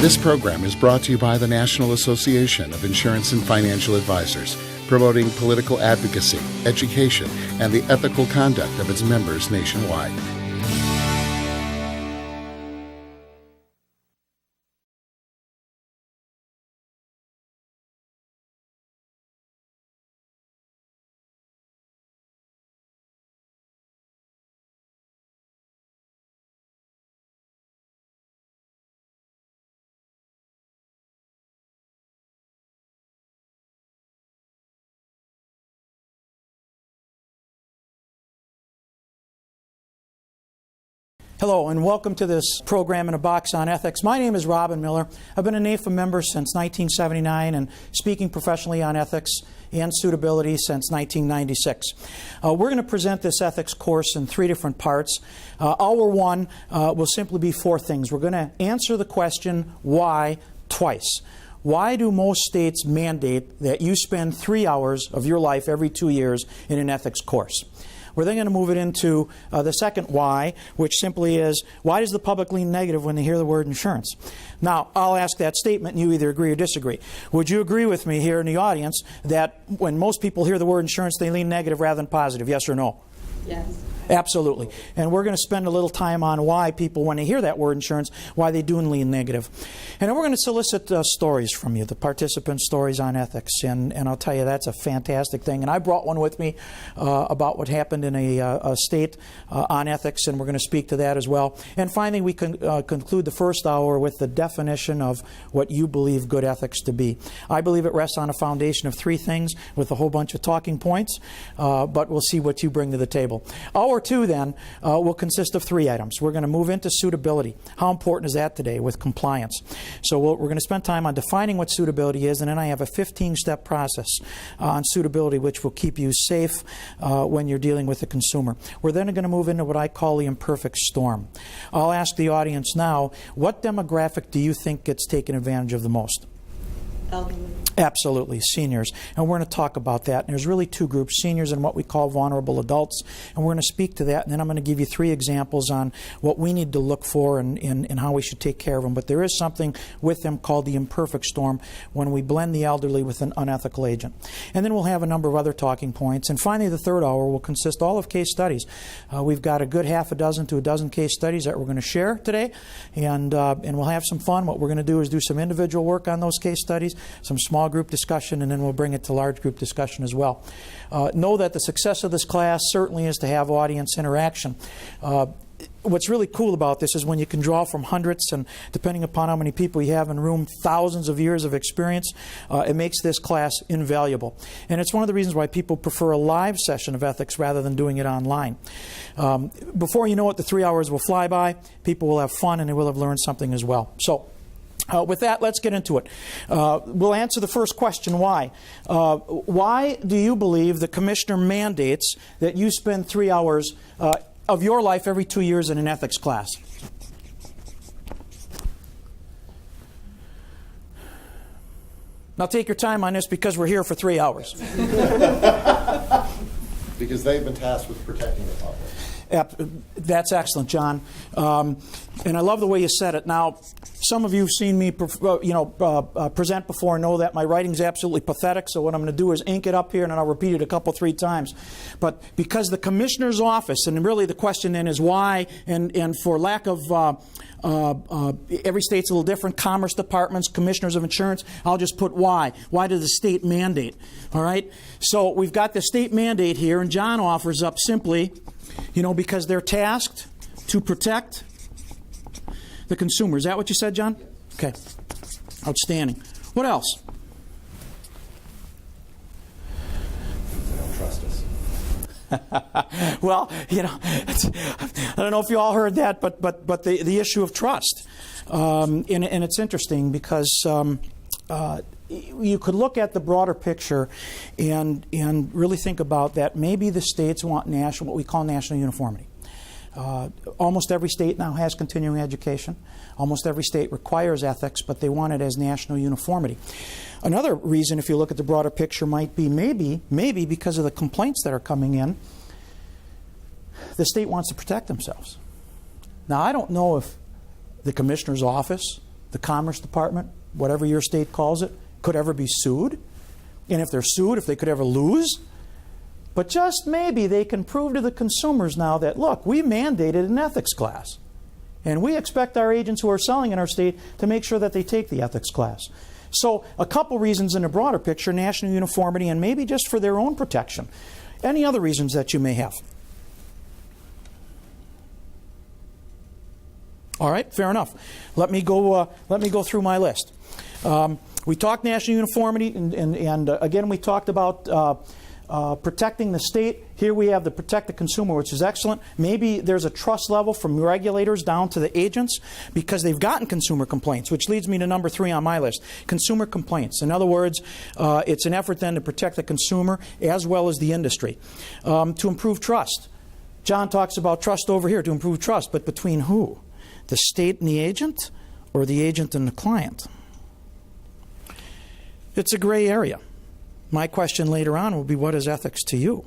This program is brought to you by the National Association of Insurance and Financial Advisors, promoting political advocacy, education, and the ethical conduct of its members nationwide. Hello and welcome to this program in a box on ethics. My name is Robin Mueller. I've been a NAFA member since 1979 and speaking professionally on ethics and suitability since 1996. We're going to present this ethics course in three different parts. Hour one will simply be four things. We're going to answer the question, why, twice. Why do most states mandate that you spend 3 hours of your life every 2 years in an ethics course? We're then going to move it into the second why, which simply is, why does the public lean negative when they hear the word insurance? Now, I'll ask that statement and you either agree or disagree. Would you agree with me here in the audience that when most people hear the word insurance, they lean negative rather than positive? Yes or no? Yes. Absolutely. And we're going to spend a little time on why people, when they hear that word insurance, why they do lean negative. And then we're going to solicit stories from you, the participants' stories on ethics. And I'll tell you, that's a fantastic thing. And I brought one with me about what happened in a state on ethics, and we're going to speak to that as well. And finally, we conclude the first hour with the definition of what you believe good ethics to be. I believe it rests on a foundation of three things with a whole bunch of talking points, but we'll see what you bring to the table. Hour two, then, will consist of three items. We're going to move into suitability. How important is that today with compliance? So we're going to spend time on defining what suitability is, and then I have a 15-step process on suitability which will keep you safe when you're dealing with the consumer. We're then going to move into what I call the imperfect storm. I'll ask the audience now, what demographic do you think gets taken advantage of the most? Elderly. Absolutely, seniors. And we're going to talk about that. And there's really two groups, seniors and what we call vulnerable adults. And we're going to speak to that. And then I'm going to give you three examples on what we need to look for and how we should take care of them. But there is something with them called the imperfect storm when we blend the elderly with an unethical agent. And then we'll have a number of other talking points. And finally, the third hour will consist all of case studies. We've got a good half a dozen to a dozen case studies that we're going to share today. And we'll have some fun. What we're going to do is do some individual work on those case studies, some small group discussion, and then we'll bring it to large group discussion as well. Know that the success of this class certainly is to have audience interaction. What's really cool about this is when you can draw from hundreds and, depending upon how many people you have in room, thousands of years of experience, it makes this class invaluable. And it's one of the reasons why people prefer a live session of ethics rather than doing it online. Before you know it, the 3 hours will fly by, people will have fun, and they will have learned something as well. So, with that, let's get into it. We'll answer the first question, why. Why do you believe the commissioner mandates that you spend 3 hours of your life every 2 years in an ethics class? Now take your time on this because we're here for 3 hours. Because they've been tasked with protecting the public. That's excellent, John. And I love the way you said it. Now, some of you have seen me present before and know that my writing's absolutely pathetic, so what I'm going to do is ink it up here and then I'll repeat it three times. But because the commissioner's office, and really the question then is why, and for lack of every state's a little different, commerce departments, commissioners of insurance, I'll just put why. Why does the state mandate? All right? So we've got the state mandate here, and John offers up simply, because they're tasked to protect the consumer. Is that what you said, John? Okay. Outstanding. What else? They don't trust us. Well, I don't know if you all heard that, but the issue of trust. And it's interesting because you could look at the broader picture and really think about that. Maybe the states want what we call national uniformity. Almost every state now has continuing education. Almost every state requires ethics, but they want it as national uniformity. Another reason, if you look at the broader picture, might be maybe because of the complaints that are coming in, the state wants to protect themselves. Now, I don't know if the commissioner's office, the Commerce Department, whatever your state calls it, could ever be sued. And if they're sued, if they could ever lose. But just maybe they can prove to the consumers now that, look, we mandated an ethics class. And we expect our agents who are selling in our state to make sure that they take the ethics class. So a couple reasons in a broader picture, national uniformity and maybe just for their own protection. Any other reasons that you may have? All right, fair enough. Let me go through my list. We talked national uniformity, and again, we talked about protecting the state. Here we have the protect the consumer, which is excellent. Maybe there's a trust level from regulators down to the agents because they've gotten consumer complaints, which leads me to number 3 on my list, consumer complaints. In other words, it's an effort then to protect the consumer as well as the industry. To improve trust. John talks about trust over here, to improve trust, but between who? The state and the agent, or the agent and the client? It's a gray area. My question later on will be, what is ethics to you?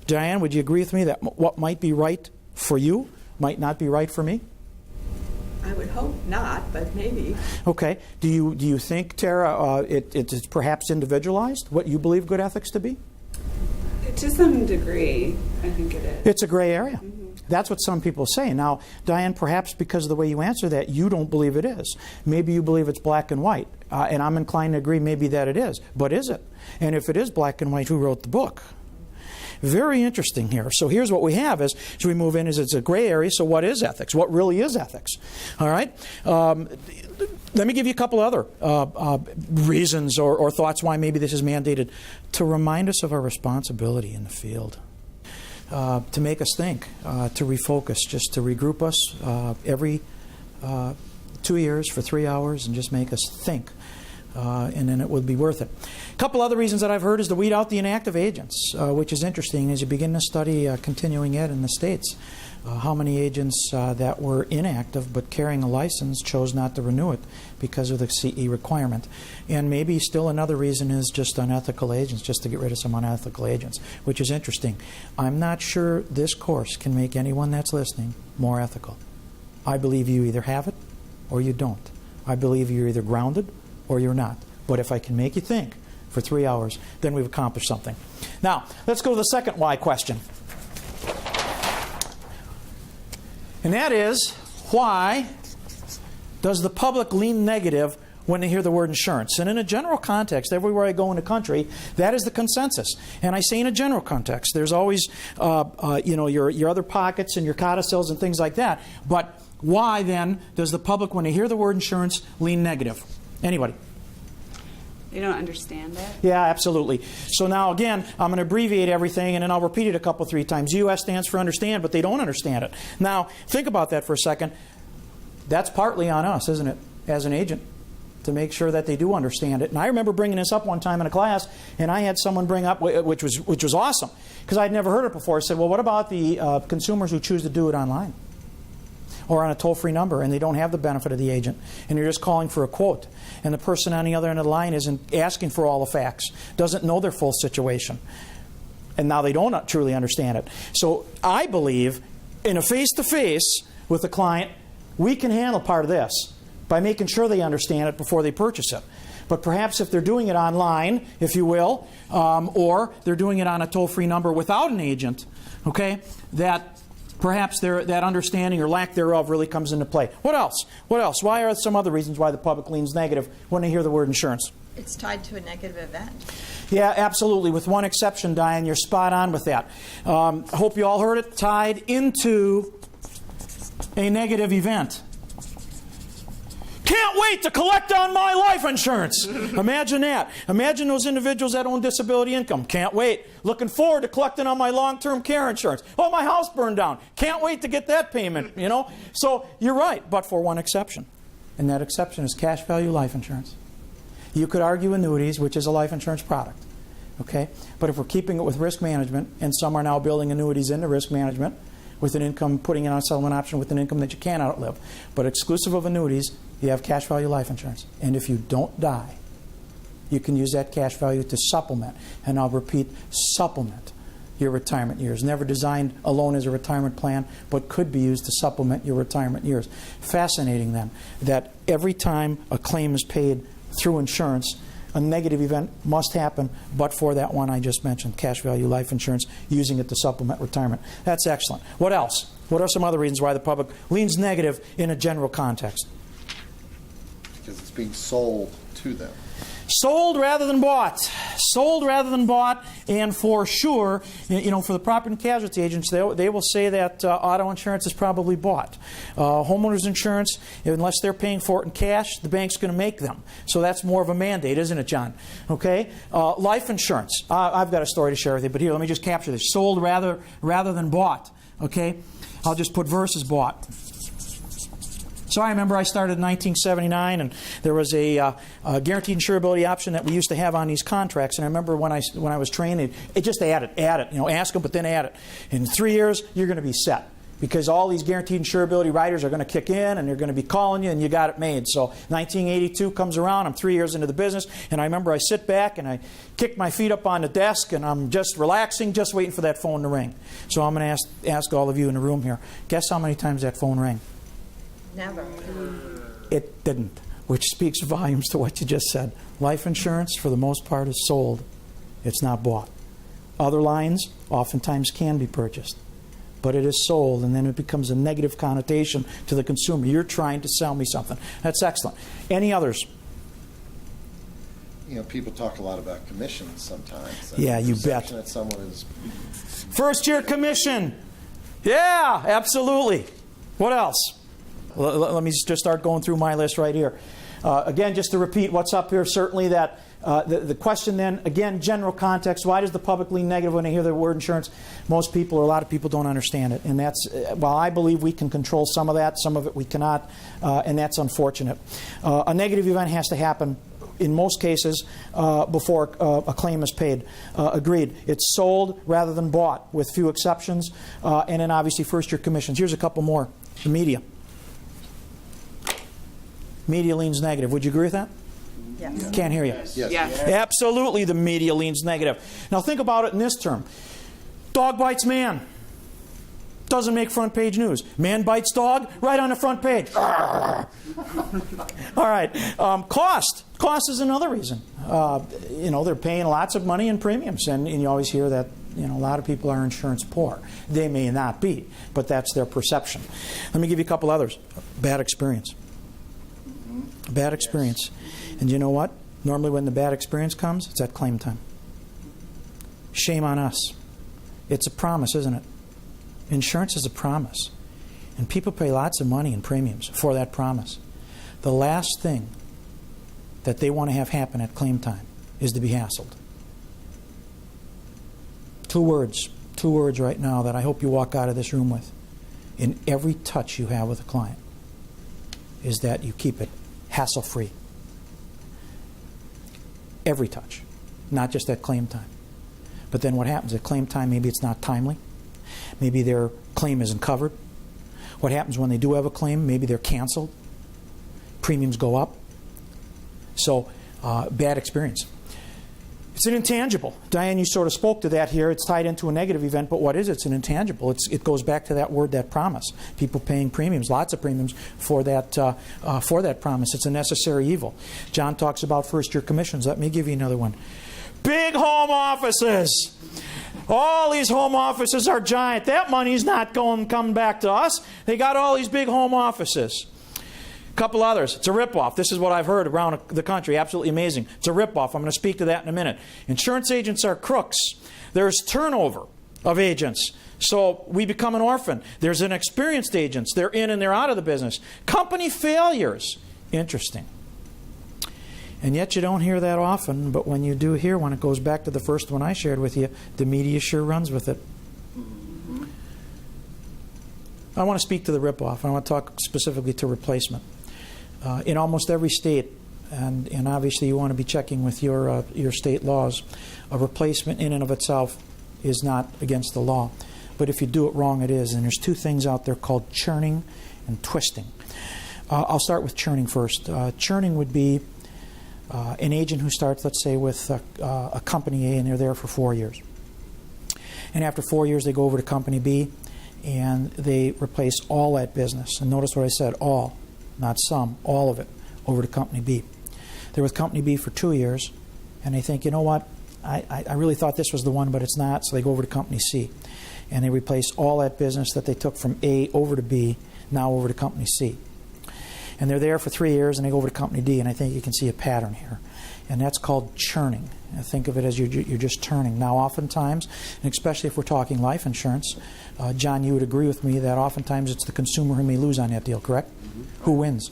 Diane, would you agree with me that what might be right for you might not be right for me? I would hope not, but maybe. Okay. Do you think, Tara, it is perhaps individualized, what you believe good ethics to be? To some degree, I think it is. It's a gray area. Mm-hmm. That's what some people say. Now, Diane, perhaps because of the way you answer that, you don't believe it is. Maybe you believe it's black and white. And I'm inclined to agree maybe that it is. But is it? And if it is black and white, who wrote the book? Very interesting here. So here's what we have as we move in is it's a gray area. So what is ethics? What really is ethics? All right? Let me give you a couple other reasons or thoughts why maybe this is mandated. To remind us of our responsibility in the field. To make us think, to refocus, just to regroup us every 2 years for 3 hours and just make us think. And then it would be worth it. A couple other reasons that I've heard is to weed out the inactive agents, which is interesting as you begin to study continuing ed in the States. How many agents that were inactive but carrying a license chose not to renew it because of the CE requirement. And maybe still another reason is just unethical agents, just to get rid of some unethical agents, which is interesting. I'm not sure this course can make anyone that's listening more ethical. I believe you either have it or you don't. I believe you're either grounded or you're not. But if I can make you think for 3 hours, then we've accomplished something. Now, let's go to the second why question. And that is, why does the public lean negative when they hear the word insurance? And in a general context, everywhere I go in the country, that is the consensus. And I say in a general context, there's always your other pockets and your codicils and things like that. But why then does the public, when they hear the word insurance, lean negative? Anybody? They don't understand it? Yeah, absolutely. So now, again, I'm going to abbreviate everything, and then I'll repeat it a couple, 3 times. US stands for understand, but they don't understand it. Now, think about that for a second. That's partly on us, isn't it, as an agent, to make sure that they do understand it. And I remember bringing this up one time in a class, and I had someone bring up, which was awesome, because I'd never heard it before. I said, well, what about the consumers who choose to do it online? Or on a toll-free number, and they don't have the benefit of the agent, and you're just calling for a quote. And the person on the other end of the line isn't asking for all the facts, doesn't know their full situation. And now they don't truly understand it. So I believe in a face-to-face with a client, we can handle part of this by making sure they understand it before they purchase it. But perhaps if they're doing it online, if you will, or they're doing it on a toll-free number without an agent, okay, that perhaps that understanding or lack thereof really comes into play. What else? What else? Why are some other reasons why the public leans negative when they hear the word insurance? It's tied to a negative event. Yeah, absolutely. With one exception, Diane, you're spot on with that. I hope you all heard it. Tied into a negative event. Can't wait to collect on my life insurance. Imagine that. Imagine those individuals that own disability income. Can't wait. Looking forward to collecting on my long-term care insurance. Oh, my house burned down. Can't wait to get that payment, you know. So you're right, but for one exception. And that exception is cash value life insurance. You could argue annuities, which is a life insurance product. Okay? But if we're keeping it with risk management, and some are now building annuities into risk management, with an income, putting it on a settlement option with an income that you can't outlive. But exclusive of annuities, you have cash value life insurance. And if you don't die, you can use that cash value to supplement, and I'll repeat, supplement your retirement years. Never designed alone as a retirement plan, but could be used to supplement your retirement years. Fascinating then that every time a claim is paid through insurance, a negative event must happen, but for that one I just mentioned, cash value life insurance, using it to supplement retirement. That's excellent. What else? What are some other reasons why the public leans negative in a general context? Because it's being sold to them. Sold rather than bought. Sold rather than bought, and for sure, for the property and casualty agents, they will say that auto insurance is probably bought. Homeowners insurance, unless they're paying for it in cash, the bank's going to make them. So that's more of a mandate, isn't it, John? Okay? Life insurance. I've got a story to share with you, but here, let me just capture this. Sold rather than bought. Okay? I'll just put versus bought. So I remember I started in 1979, and there was a guaranteed insurability option that we used to have on these contracts. And I remember when I was trained, it just add it. Ask them, but then add it. In 3 years, you're going to be set, because all these guaranteed insurability riders are going to kick in, and they're going to be calling you, and you got it made. So 1982 comes around. I'm 3 years into the business, and I remember I sit back and I kick my feet up on the desk, and I'm just relaxing, just waiting for that phone to ring. So I'm going to ask all of you in the room here, guess how many times that phone rang? Never. It didn't, which speaks volumes to what you just said. Life insurance, for the most part, is sold. It's not bought. Other lines oftentimes can be purchased, but it is sold, and then it becomes a negative connotation to the consumer. You're trying to sell me something. That's excellent. Any others? People talk a lot about commissions sometimes. Yeah, you bet. That someone is First-year commission. Yeah, absolutely. What else? Let me just start going through my list right here. Again, just to repeat what's up here, certainly that the question then, again, general context, why does the public lean negative when they hear the word insurance? Most people, or a lot of people, don't understand it. And that's, while I believe we can control some of that, some of it we cannot, and that's unfortunate. A negative event has to happen in most cases before a claim is paid. Agreed. It's sold rather than bought, with few exceptions. And then obviously first-year commissions. Here's a couple more. The media. Media leans negative. Would you agree with that? Yes. Can't hear you. yes. Absolutely, the media leans negative. Now think about it in this term. Dog bites man. Doesn't make front page news. Man bites dog, right on the front page. All right. Cost. Cost is another reason. They're paying lots of money in premiums, and you always hear that a lot of people are insurance poor. They may not be, but that's their perception. Let me give you a couple others. Bad experience. Bad experience. And you know what? Normally when the bad experience comes, it's at claim time. Shame on us. It's a promise, isn't it? Insurance is a promise. And people pay lots of money in premiums for that promise. The last thing that they want to have happen at claim time is to be hassled. Two words right now that I hope you walk out of this room with. In every touch you have with a client is that you keep it hassle-free. Every touch, not just at claim time. But then what happens at claim time? Maybe it's not timely. Maybe their claim isn't covered. What happens when they do have a claim? Maybe they're canceled. Premiums go up. So, bad experience. It's an intangible. Diane, you sort of spoke to that here. It's tied into a negative event, but what is it? It's an intangible. It goes back to that word, that promise. People paying premiums, lots of premiums for that promise. It's a necessary evil. John talks about first-year commissions. Let me give you another one. Big home offices. All these home offices are giant. That money's not coming back to us. They got all these big home offices. Couple others. It's a ripoff. This is what I've heard around the country. Absolutely amazing. It's a ripoff. I'm going to speak to that in a minute. Insurance agents are crooks. There's turnover of agents. So we become an orphan. There's inexperienced agents. They're in and they're out of the business. Company failures. Interesting. And yet you don't hear that often, but when you do hear one, it goes back to the first one I shared with you. The media sure runs with it. I want to speak to the ripoff. I want to talk specifically to replacement. In almost every state, and obviously you want to be checking with your state laws, a replacement in and of itself is not against the law. But if you do it wrong, it is. And there's two things out there called churning and twisting. I'll start with churning first. Churning would be an agent who starts, let's say, with a company A, and they're there for 4 years. And after 4 years, they go over to Company B, and they replace all that business. And notice what I said, all, not some, all of it, over to Company B. They're with Company B for 2 years, and they think, you know what, I really thought this was the one, but it's not, so they go over to Company C. And they replace all that business that they took from A over to B, now over to Company C. And they're there for 3 years, and they go over to Company D, and I think you can see a pattern here. And that's called churning. Think of it as you're just turning. Now, oftentimes, and especially if we're talking life insurance, John, you would agree with me that oftentimes it's the consumer who may lose on that deal, correct? Mm-hmm. Who wins?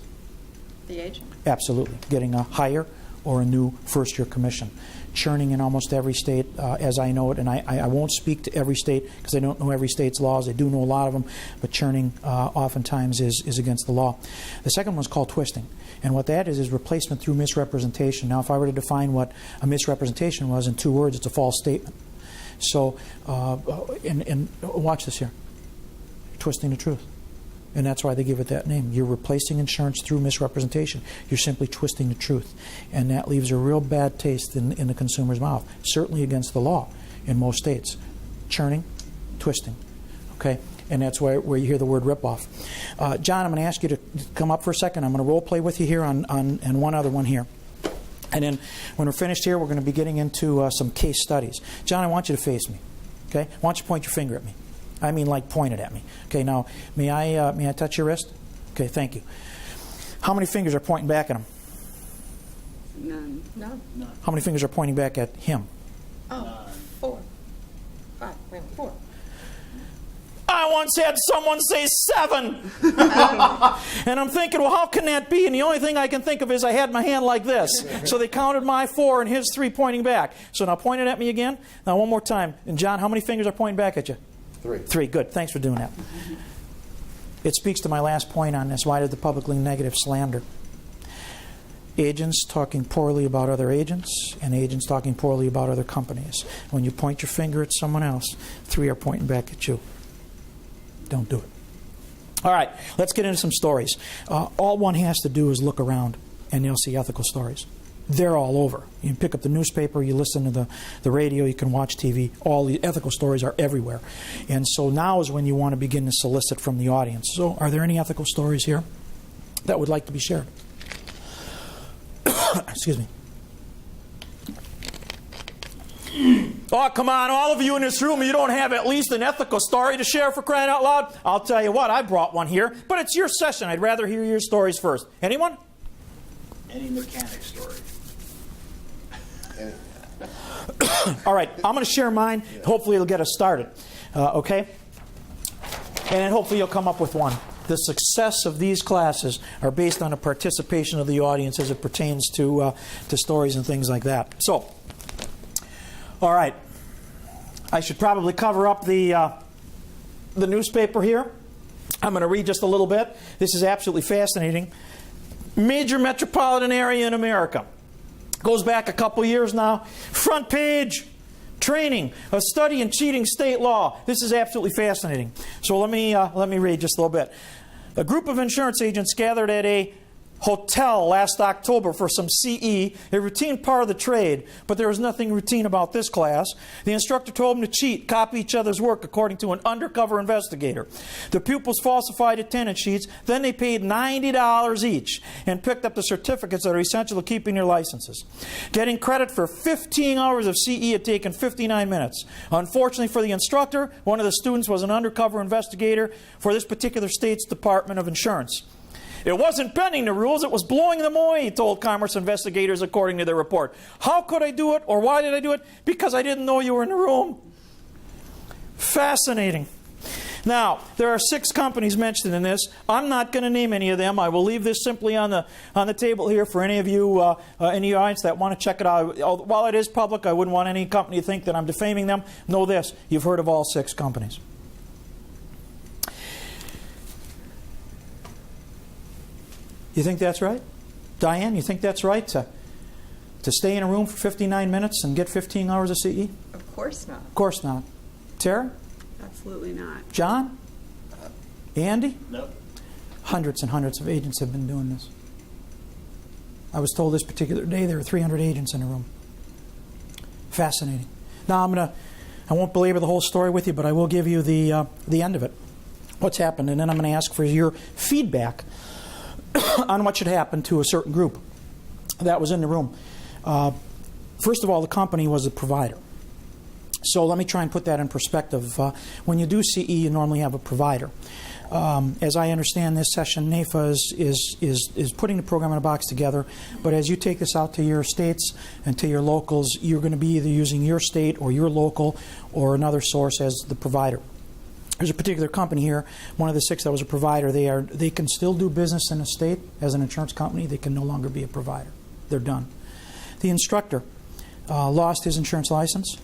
The agent. Absolutely. Getting a higher or a new first-year commission. Churning in almost every state, as I know it, and I won't speak to every state because I don't know every state's laws. I do know a lot of them, but churning oftentimes is against the law. The second one is called twisting, and what that is replacement through misrepresentation. Now, if I were to define what a misrepresentation was in 2 words, it's a false statement. So, and watch this here, twisting the truth. And that's why they give it that name. You're replacing insurance through misrepresentation. You're simply twisting the truth. And that leaves a real bad taste in the consumer's mouth, certainly against the law in most states. Churning, twisting. Okay? And that's where you hear the word ripoff. John, I'm going to ask you to come up for a second. I'm going to role play with you here on one other one here. And then when we're finished here, we're going to be getting into some case studies. John, I want you to face me. Okay? Why don't you point your finger at me? I mean, like pointed at me. Okay, now, may I touch your wrist? Okay, thank you. How many fingers are pointing back at him? None. No. How many fingers are pointing back at him? Oh, 4. 5. Wait, 4. I once had someone say 7. And I'm thinking, well, how can that be? And the only thing I can think of is I had my hand like this. So they counted my 4 and his 3 pointing back. So now point it at me again. Now one more time. And John, how many fingers are pointing back at you? 3. 3. Good. Thanks for doing that. It speaks to my last point on this. Why did the publicly negative slander? Agents talking poorly about other agents and agents talking poorly about other companies. When you point your finger at someone else, 3 are pointing back at you. Don't do it. All right. Let's get into some stories. All one has to do is look around and you'll see ethical stories. They're all over. You can pick up the newspaper, you listen to the radio, you can watch TV. All the ethical stories are everywhere. And so now is when you want to begin to solicit from the audience. So are there any ethical stories here that would like to be shared? Excuse me. Oh, come on, all of you in this room, you don't have at least an ethical story to share, for crying out loud? I'll tell you what, I brought one here, but it's your session. I'd rather hear your stories first. Anyone? Any mechanic story. All right, I'm going to share mine. Hopefully it'll get us started. Okay? And then hopefully you'll come up with one. The success of these classes are based on the participation of the audience as it pertains to stories and things like that. So, all right. I should probably cover up the newspaper here. I'm going to read just a little bit. This is absolutely fascinating. Major metropolitan area in America. Goes back a couple years now. Front page. Training, a study in cheating state law. This is absolutely fascinating. So let me read just a little bit. A group of insurance agents gathered at a hotel last October for some CE, a routine part of the trade, but there was nothing routine about this class. The instructor told them to cheat, copy each other's work according to an undercover investigator. The pupils falsified attendance sheets, then they paid $90 each and picked up the certificates that are essential to keeping their licenses. Getting credit for 15 hours of CE had taken 59 minutes. Unfortunately for the instructor, one of the students was an undercover investigator for this particular state's Department of Insurance. It wasn't bending the rules, it was blowing them away, he told Commerce investigators according to their report. How could I do it, or why did I do it? Because I didn't know you were in the room. Fascinating. Now, there are 6 companies mentioned in this. I'm not going to name any of them. I will leave this simply on the table here for any of you in the audience that want to check it out. While it is public, I wouldn't want any company to think that I'm defaming them. Know this, you've heard of all 6 companies. You think that's right? Diane, you think that's right to stay in a room for 59 minutes and get 15 hours of CE? Of course not. Of course not. Tara? Absolutely not. John? Andy? No. Hundreds and hundreds of agents have been doing this. I was told this particular day there were 300 agents in a room. Fascinating. Now I'm going to I won't belabor the whole story with you, but I will give you the end of it. What's happened, and then I'm going to ask for your feedback on what should happen to a certain group that was in the room. First of all, the company was a provider. So let me try and put that in perspective. When you do CE, you normally have a provider. As I understand this session, NAFA is putting the program in a box together, but as you take this out to your states and to your locals, you're going to be either using your state or your local or another source as the provider. There's a particular company here, one of the 6 that was a provider. They can still do business in a state as an insurance company. They can no longer be a provider. They're done. The instructor lost his insurance license,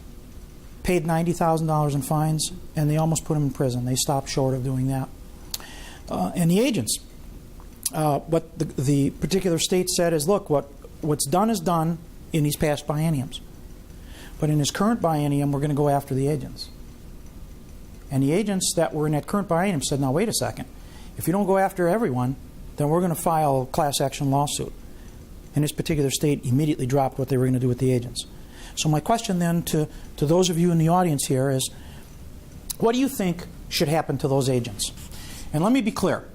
paid $90,000 in fines, and they almost put him in prison. They stopped short of doing that. And the agents, what the particular state said is, look, what's done is done in these past bienniums. But in his current biennium, we're going to go after the agents. And the agents that were in that current biennium said, now wait a second. If you don't go after everyone, then we're going to file a class action lawsuit. And this particular state immediately dropped what they were going to do with the agents. So my question then to those of you in the audience here is, what do you think should happen to those agents? And let me be clear.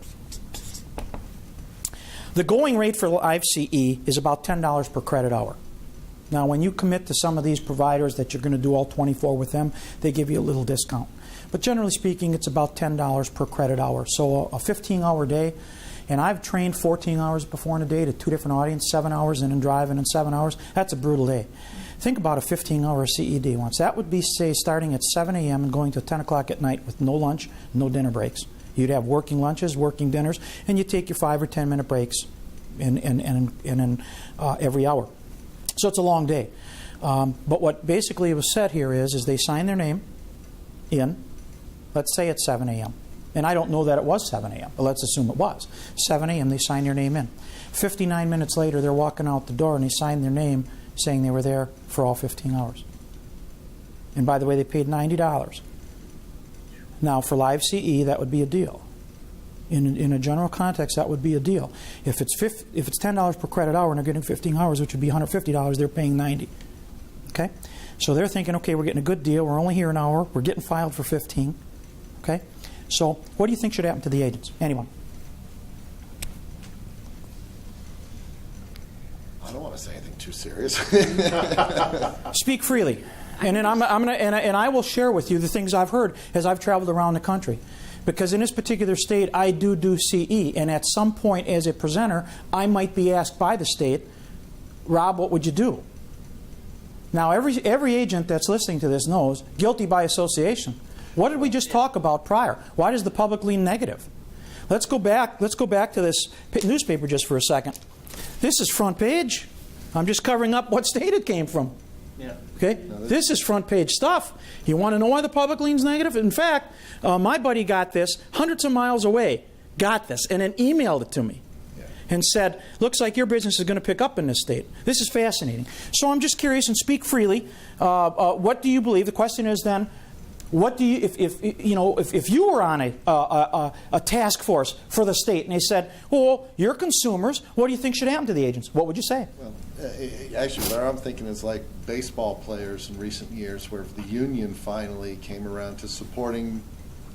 The going rate for live CE is about $10 per credit hour. Now, when you commit to some of these providers that you're going to do all 24 with them, they give you a little discount. But generally speaking, it's about $10 per credit hour. So a 15-hour day, and I've trained 14 hours before in a day to 2 different audiences, 7 hours, and then driving in 7 hours. That's a brutal day. Think about a 15-hour CE day once. That would be, say, starting at 7 a.m. and going to 10 o'clock at night with no lunch, no dinner breaks. You'd have working lunches, working dinners, and you take your 5 or 10-minute breaks in every hour. So it's a long day. But what basically was said here is they sign their name in, let's say it's 7 a.m. And I don't know that it was 7 a.m., but let's assume it was. 7 a.m., they sign their name in. 59 minutes later, they're walking out the door, and they sign their name saying they were there for all 15 hours. And by the way, they paid $90. Now, for live CE, that would be a deal. In a general context, that would be a deal. If it's $10 per credit hour and they're getting 15 hours, which would be $150, they're paying $90. Okay? So they're thinking, okay, we're getting a good deal. We're only here an hour. We're getting filed for 15. Okay? So what do you think should happen to the agents? Anyone? I don't want to say anything too serious. Speak freely. And then I will share with you the things I've heard as I've traveled around the country. Because in this particular state, I do CE. And at some point as a presenter, I might be asked by the state, Rob, what would you do? Now, every agent that's listening to this knows, guilty by association. What did we just talk about prior? Why does the public lean negative? Let's go back to this newspaper just for a second. This is front page. I'm just covering up what state it came from. Yeah. Okay? This is front page stuff. You want to know why the public leans negative? In fact, my buddy got this hundreds of miles away, got this, and then emailed it to me and said, looks like your business is going to pick up in this state. This is fascinating. So I'm just curious, and speak freely. What do you believe? The question is then, what do you, if you were on a task force for the state and they said, well, you're consumers, what do you think should happen to the agents? What would you say? Well, actually, what I'm thinking is like baseball players in recent years, where the union finally came around to supporting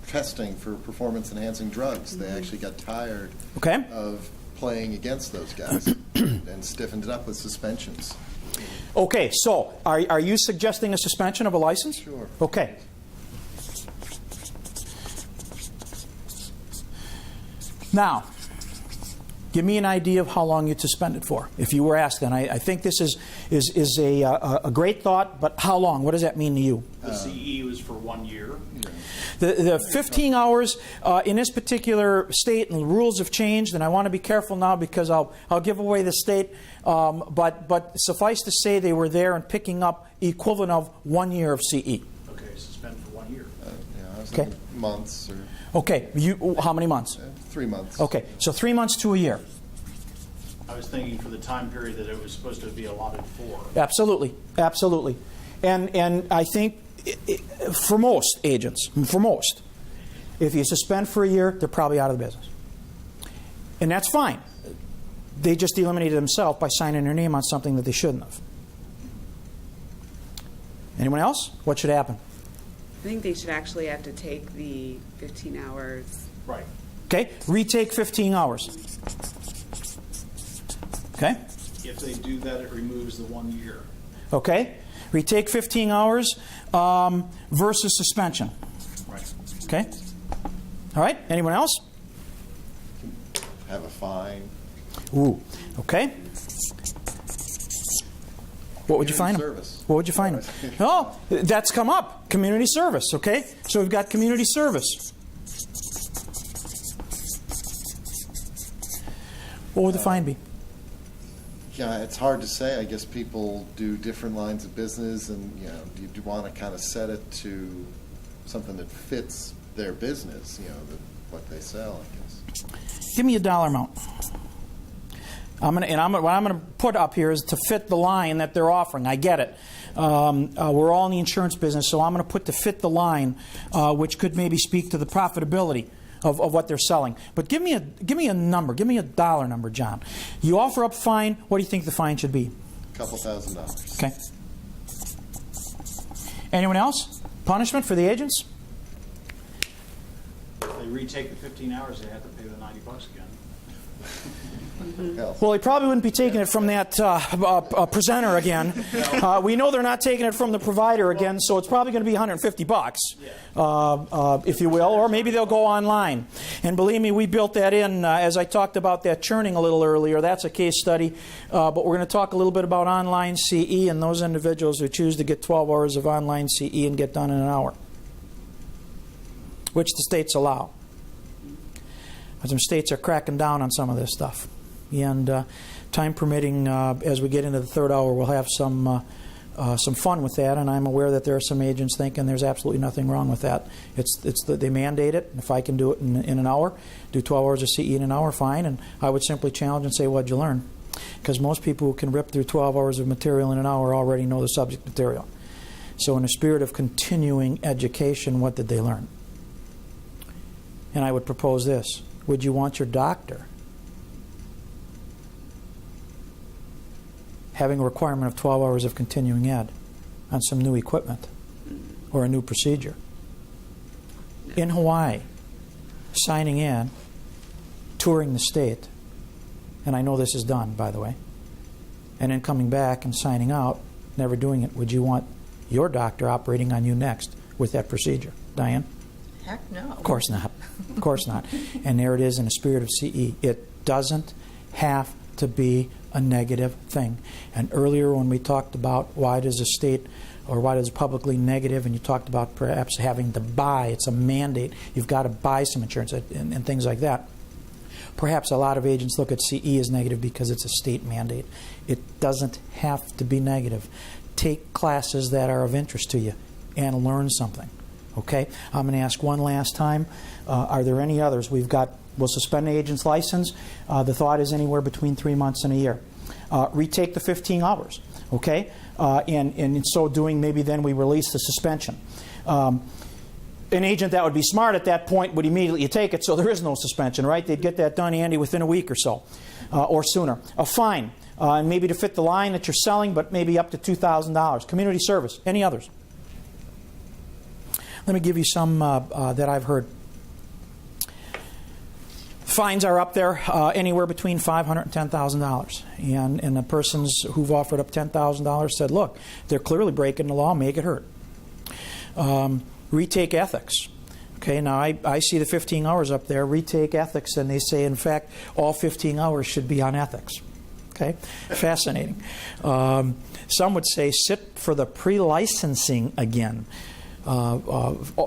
testing for performance-enhancing drugs. They actually got tired of playing against those guys and stiffened it up with suspensions. Okay, so are you suggesting a suspension of a license? Sure. Okay. Now, give me an idea of how long you'd suspend it for, if you were asked. And I think this is a great thought, but how long? What does that mean to you? The CE was for 1 year. The 15 hours in this particular state, and the rules have changed, and I want to be careful now because I'll give away the state, but suffice to say they were there and picking up equivalent of 1 year of CE. Okay, suspend for 1 year. I was thinking months. Okay, how many months? 3 months. Okay, so 3 months to a year. I was thinking for the time period that it was supposed to be allotted for. Absolutely, absolutely. And I think for most agents, if you suspend for a year, they're probably out of the business. And that's fine. They just eliminated themselves by signing their name on something that they shouldn't have. Anyone else? What should happen? I think they should actually have to take the 15 hours. Right. Okay, retake 15 hours. Okay, If they do that, it removes the 1 year. okay, retake 15 hours versus suspension. Right. Okay, all right, anyone else? Have a fine. Ooh, okay. What would you find them? Service. What would you find them? Oh, that's come up. Community service, okay? So we've got community service. What would the fine be? Yeah, it's hard to say. I guess people do different lines of business, and do you want to kind of set it to something that fits their business? What they sell, I guess. Give me a dollar amount. What I'm going to put up here is to fit the line that they're offering. I get it. We're all in the insurance business, so I'm going to put to fit the line, which could maybe speak to the profitability of what they're selling. But give me a number. Give me a dollar number, John. You offer up fine. What do you think the fine should be? Couple $1,000. Okay. Anyone else? Punishment for the agents? If they retake the 15 hours, they have to pay the $90 again. Hell. Well, they probably wouldn't be taking it from that presenter again. We know they're not taking it from the provider again, so it's probably going to be $150, if you will, or maybe they'll go online. And believe me, we built that in, as I talked about that churning a little earlier. That's a case study, but we're going to talk a little bit about online CE and those individuals who choose to get 12 hours of online CE and get done in an hour, which the states allow. But some states are cracking down on some of this stuff. And time permitting, as we get into the third hour, we'll have some fun with that. And I'm aware that there are some agents thinking there's absolutely nothing wrong with that. They mandate it. If I can do it in an hour, do 12 hours of CE in an hour, fine. And I would simply challenge and say, what'd you learn? Because most people who can rip through 12 hours of material in an hour already know the subject material. So in the spirit of continuing education, what did they learn? And I would propose this. Would you want your doctor having a requirement of 12 hours of continuing ed on some new equipment or a new procedure? In Hawaii, signing in, touring the state, and I know this is done, by the way, and then coming back and signing out, never doing it, would you want your doctor operating on you next with that procedure? Diane? Heck no. Of course not. Of course not. And there it is in the spirit of CE. It doesn't have to be a negative thing. And earlier when we talked about why does a state or why does publicly negative, and you talked about perhaps having to buy, it's a mandate, you've got to buy some insurance and things like that. Perhaps a lot of agents look at CE as negative because it's a state mandate. It doesn't have to be negative. Take classes that are of interest to you and learn something. Okay, I'm going to ask one last time. Are there any others? We'll suspend the agent's license. The thought is anywhere between 3 months and a year. Retake the 15 hours. Okay, and in so doing, maybe then we release the suspension. An agent that would be smart at that point would immediately take it, so there is no suspension, right? They'd get that done, Andy, within a week or so, or sooner. A fine, and maybe to fit the line that you're selling, but maybe up to $2,000. Community service. Any others? Let me give you some that I've heard. Fines are up there anywhere between $500 and $10,000. And the persons who've offered up $10,000 said, look, they're clearly breaking the law, make it hurt. Retake ethics. Okay, now I see the 15 hours up there, retake ethics, and they say, in fact, all 15 hours should be on ethics. Okay, fascinating. Some would say sit for the pre-licensing again.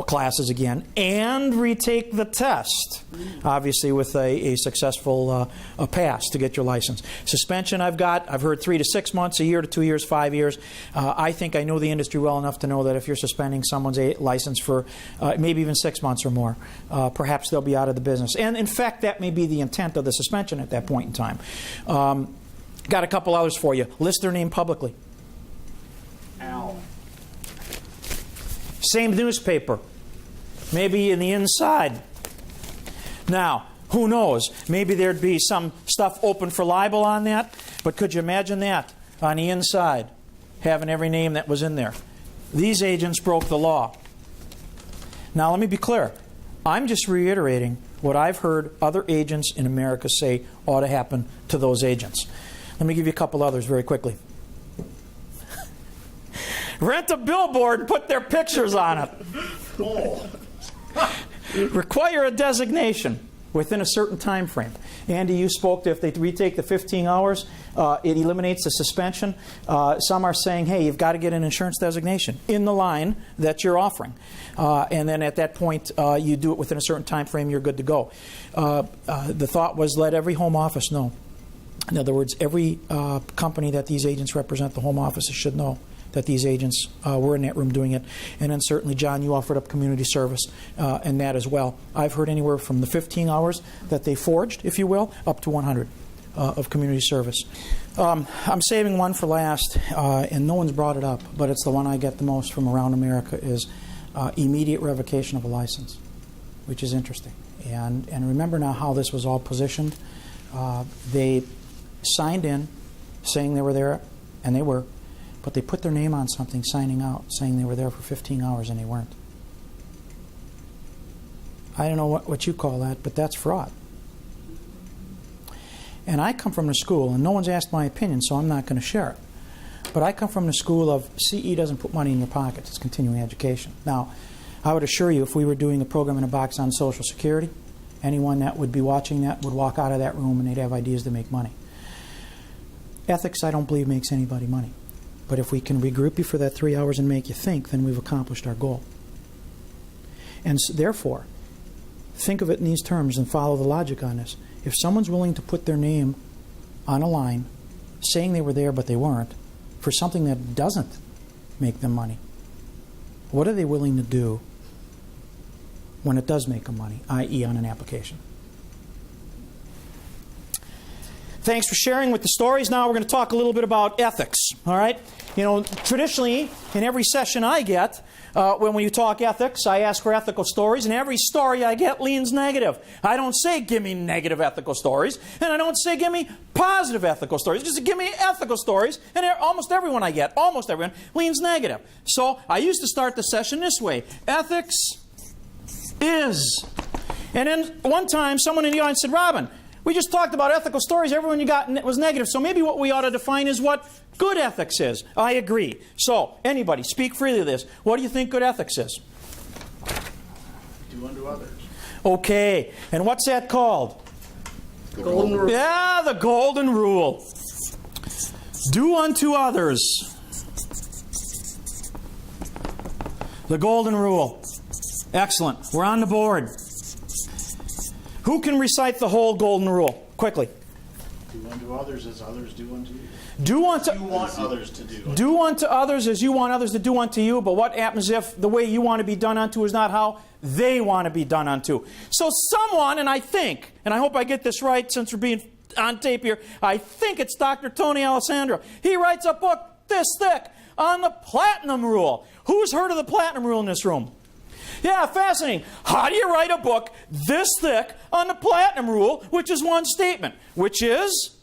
Classes again, and retake the test, obviously with a successful pass to get your license. Suspension I've heard 3 to 6 months, a year to 2 years, 5 years. I think I know the industry well enough to know that if you're suspending someone's license for maybe even 6 months or more, perhaps they'll be out of the business. And in fact, that may be the intent of the suspension at that point in time. Got a couple others for you. List their name publicly. Al. Same newspaper, maybe in the inside. Now, who knows? Maybe there'd be some stuff open for libel on that, but could you imagine that on the inside, having every name that was in there? These agents broke the law. Now, let me be clear. I'm just reiterating what I've heard other agents in America say ought to happen to those agents. Let me give you a couple others very quickly. Rent a billboard and put their pictures on it. Oh. Require a designation within a certain time frame. Andy, you spoke to if they retake the 15 hours, it eliminates the suspension. Some are saying, hey, you've got to get an insurance designation in the line that you're offering. And then at that point, you do it within a certain time frame, you're good to go. The thought was let every home office know. In other words, every company that these agents represent, the home offices should know that these agents were in that room doing it. And then certainly, John, you offered up community service and that as well. I've heard anywhere from the 15 hours that they forged, if you will, up to 100 of community service. I'm saving one for last, and no one's brought it up, but it's the one I get the most from around America, is immediate revocation of a license, which is interesting. And remember now how this was all positioned. They signed in saying they were there, and they were. But they put their name on something signing out, saying they were there for 15 hours and they weren't. I don't know what you call that, but that's fraud. And I come from the school, and no one's asked my opinion, so I'm not going to share it. But I come from the school of CE doesn't put money in your pockets, it's continuing education. Now, I would assure you, if we were doing a program in a box on Social Security, anyone that would be watching that would walk out of that room and they'd have ideas to make money. Ethics, I don't believe, makes anybody money. But if we can regroup you for that 3 hours and make you think, then we've accomplished our goal. And therefore, think of it in these terms and follow the logic on this. If someone's willing to put their name on a line, saying they were there but they weren't, for something that doesn't make them money, what are they willing to do when it does make them money, i.e. on an application? Thanks for sharing with the stories. Now we're going to talk a little bit about ethics. All right? You know, traditionally, in every session I get, when we talk ethics, I ask for ethical stories, and every story I get leans negative. I don't say, give me negative ethical stories, and I don't say, give me positive ethical stories. Just give me ethical stories, and almost everyone I get, almost everyone, leans negative. So I used to start the session this way. Ethics is. And then one time, someone in the audience said, Robin, we just talked about ethical stories. Everyone you got was negative. So maybe what we ought to define is what good ethics is. I agree. So, anybody, speak freely of this. What do you think good ethics is? Do unto others. Okay. And what's that called? Golden rule. Yeah, the golden rule. Do unto others. The golden rule. Excellent. We're on the board. Who can recite the whole golden rule? Quickly. Do unto others as others do unto you. Do unto You want others to do. Do unto others as you want others to do unto you, but what happens if the way you want to be done unto is not how they want to be done unto? So someone, and I think, and I hope I get this right since we're being on tape here, I think it's Dr. Tony Alessandro. He writes a book this thick on the platinum rule. Who's heard of the platinum rule in this room? Yeah, fascinating. How do you write a book this thick on the platinum rule, which is one statement, which is?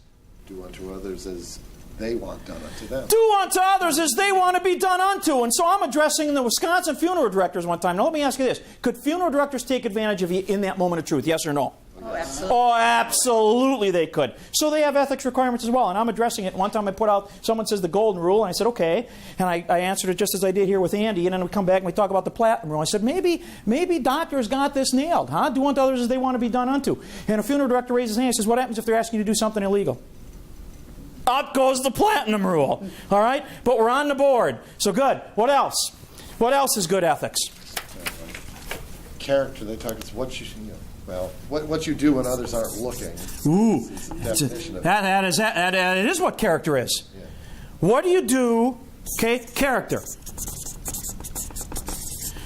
Do unto others as they want done unto them. Do unto others as they want to be done unto. And so I'm addressing the Wisconsin funeral directors one time. Now let me ask you this. Could funeral directors take advantage of you in that moment of truth? Yes or no? Oh, absolutely. Oh, absolutely they could. So they have ethics requirements as well. And I'm addressing it. One time I put out, someone says the golden rule, and I said, okay. And I answered it just as I did here with Andy. And then we come back and we talk about the platinum rule. I said, maybe doctors got this nailed. Huh? Do unto others as they want to be done unto. And a funeral director raises his hand and says, what happens if they're asking you to do something illegal? Up goes the platinum rule. All right? But we're on the board. So good. What else? What else is good ethics? Character, they talk, it's what you what you do when others aren't looking. Ooh. Definition of That is what character is. Yeah. What do you do, okay, character.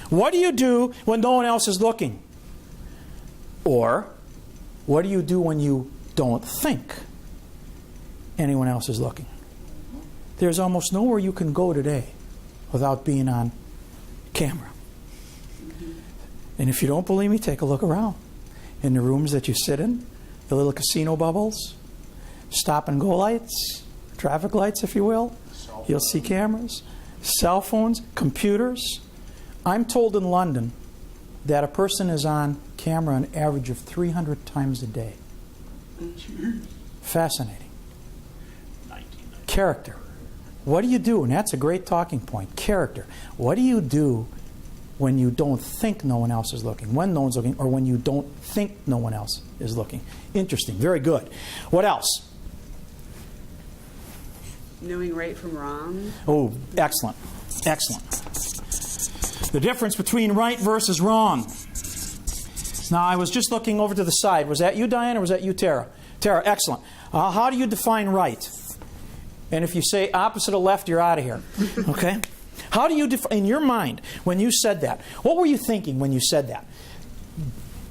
What do you do when no one else is looking? Or, what do you do when you don't think anyone else is looking? There's almost nowhere you can go today without being on camera. And if you don't believe me, take a look around. In the rooms that you sit in, the little casino bubbles, stop and go lights, traffic lights, if you will. You'll see cameras, cell phones, computers. I'm told in London, that a person is on camera an average of 300 times a day. Fascinating. 19. Character. What do you do? And that's a great talking point. Character. What do you do when you don't think no one else is looking? When no one's looking, or when you don't think no one else is looking? Interesting. Very good. What else? Knowing right from wrong. Oh, excellent. Excellent. The difference between right versus wrong. Now, I was just looking over to the side. Was that you, Diane, or was that you, Tara? Tara, excellent. How do you define right? And if you say opposite of left, you're out of here. Okay? How do you define, in your mind, when you said that, what were you thinking when you said that?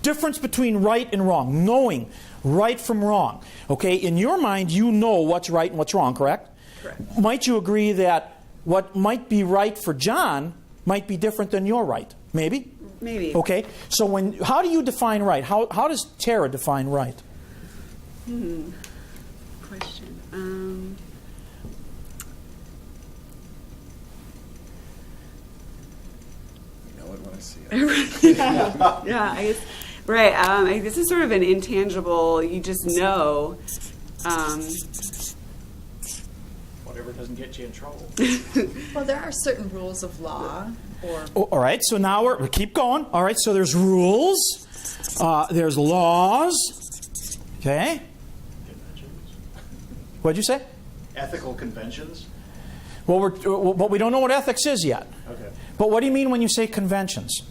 Difference between right and wrong. Knowing right from wrong. Okay? In your mind, you know what's right and what's wrong, correct? Correct. Might you agree that what might be right for John might be different than your right? Maybe? Maybe. Okay, so how do you define right? How does Tara define right? Question. You know it when I see it. Yeah, I guess. Right. This is sort of an intangible. You just know. Whatever doesn't get you in trouble. Well, there are certain rules of law, or All right, so now we keep going. All right, so there's rules, there's laws. Okay, Conventions. what'd you say? Ethical conventions. Well, but we don't know what ethics is yet. Okay. But what do you mean when you say conventions?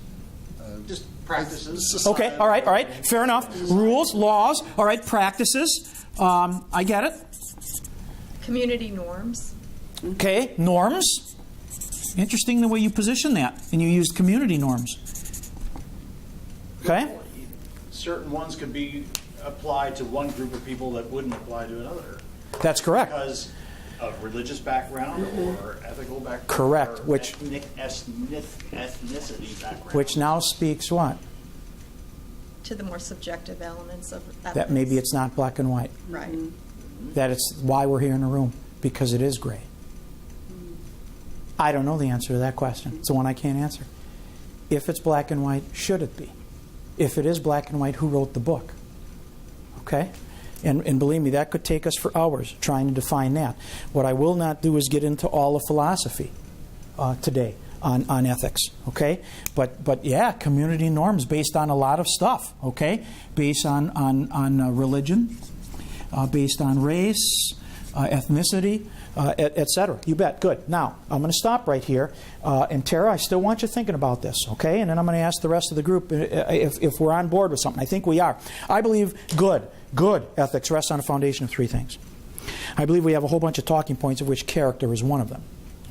Just practices. Okay, all right, fair enough. Rules, laws, all right, practices. I get it. community norms. Okay, norms. Interesting the way you position that, and you used community norms. Okay? Certain ones could be applied to one group of people that wouldn't apply to another That's correct. because of religious background or ethical background. Correct, Or which- ethnicity background. Which now speaks what? To the more subjective elements of That maybe it's not black and white. right. That it's why we're here in the room, because it is gray. I don't know the answer to that question. It's the one I can't answer. If it's black and white, should it be? If it is black and white, who wrote the book? Okay? And believe me, that could take us for hours trying to define that. What I will not do is get into all of philosophy today on ethics. Okay? But yeah, community norms based on a lot of stuff. Okay? Based on religion, based on race, ethnicity, etc. You bet. Good. Now, I'm going to stop right here. And Tara, I still want you thinking about this, okay? And then I'm going to ask the rest of the group if we're on board with something. I think we are. I believe good ethics rests on a foundation of three things. I believe we have a whole bunch of talking points, of which character is one of them,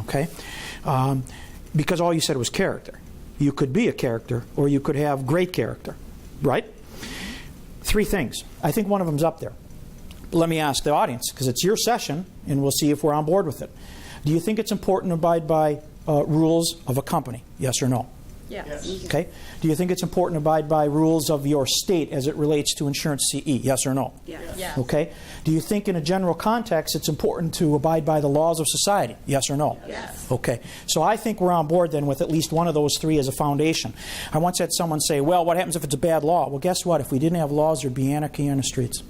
okay? Because all you said was character. You could be a character, or you could have great character, right? Three things. I think one of them's up there. Let me ask the audience, because it's your session, and we'll see if we're on board with it. Do you think it's important to abide by rules of a company? Yes or no? Yes. Okay. Do you think it's important to abide by rules of your state as it relates to insurance CE? Yes or no? Yes. Yes. Okay. Do you think in a general context it's important to abide by the laws of society? Yes or no? Yes. Okay. So I think we're on board then with at least one of those three as a foundation. I once had someone say, well, what happens if it's a bad law? Well, guess what? If we didn't have laws, there'd be anarchy on the streets.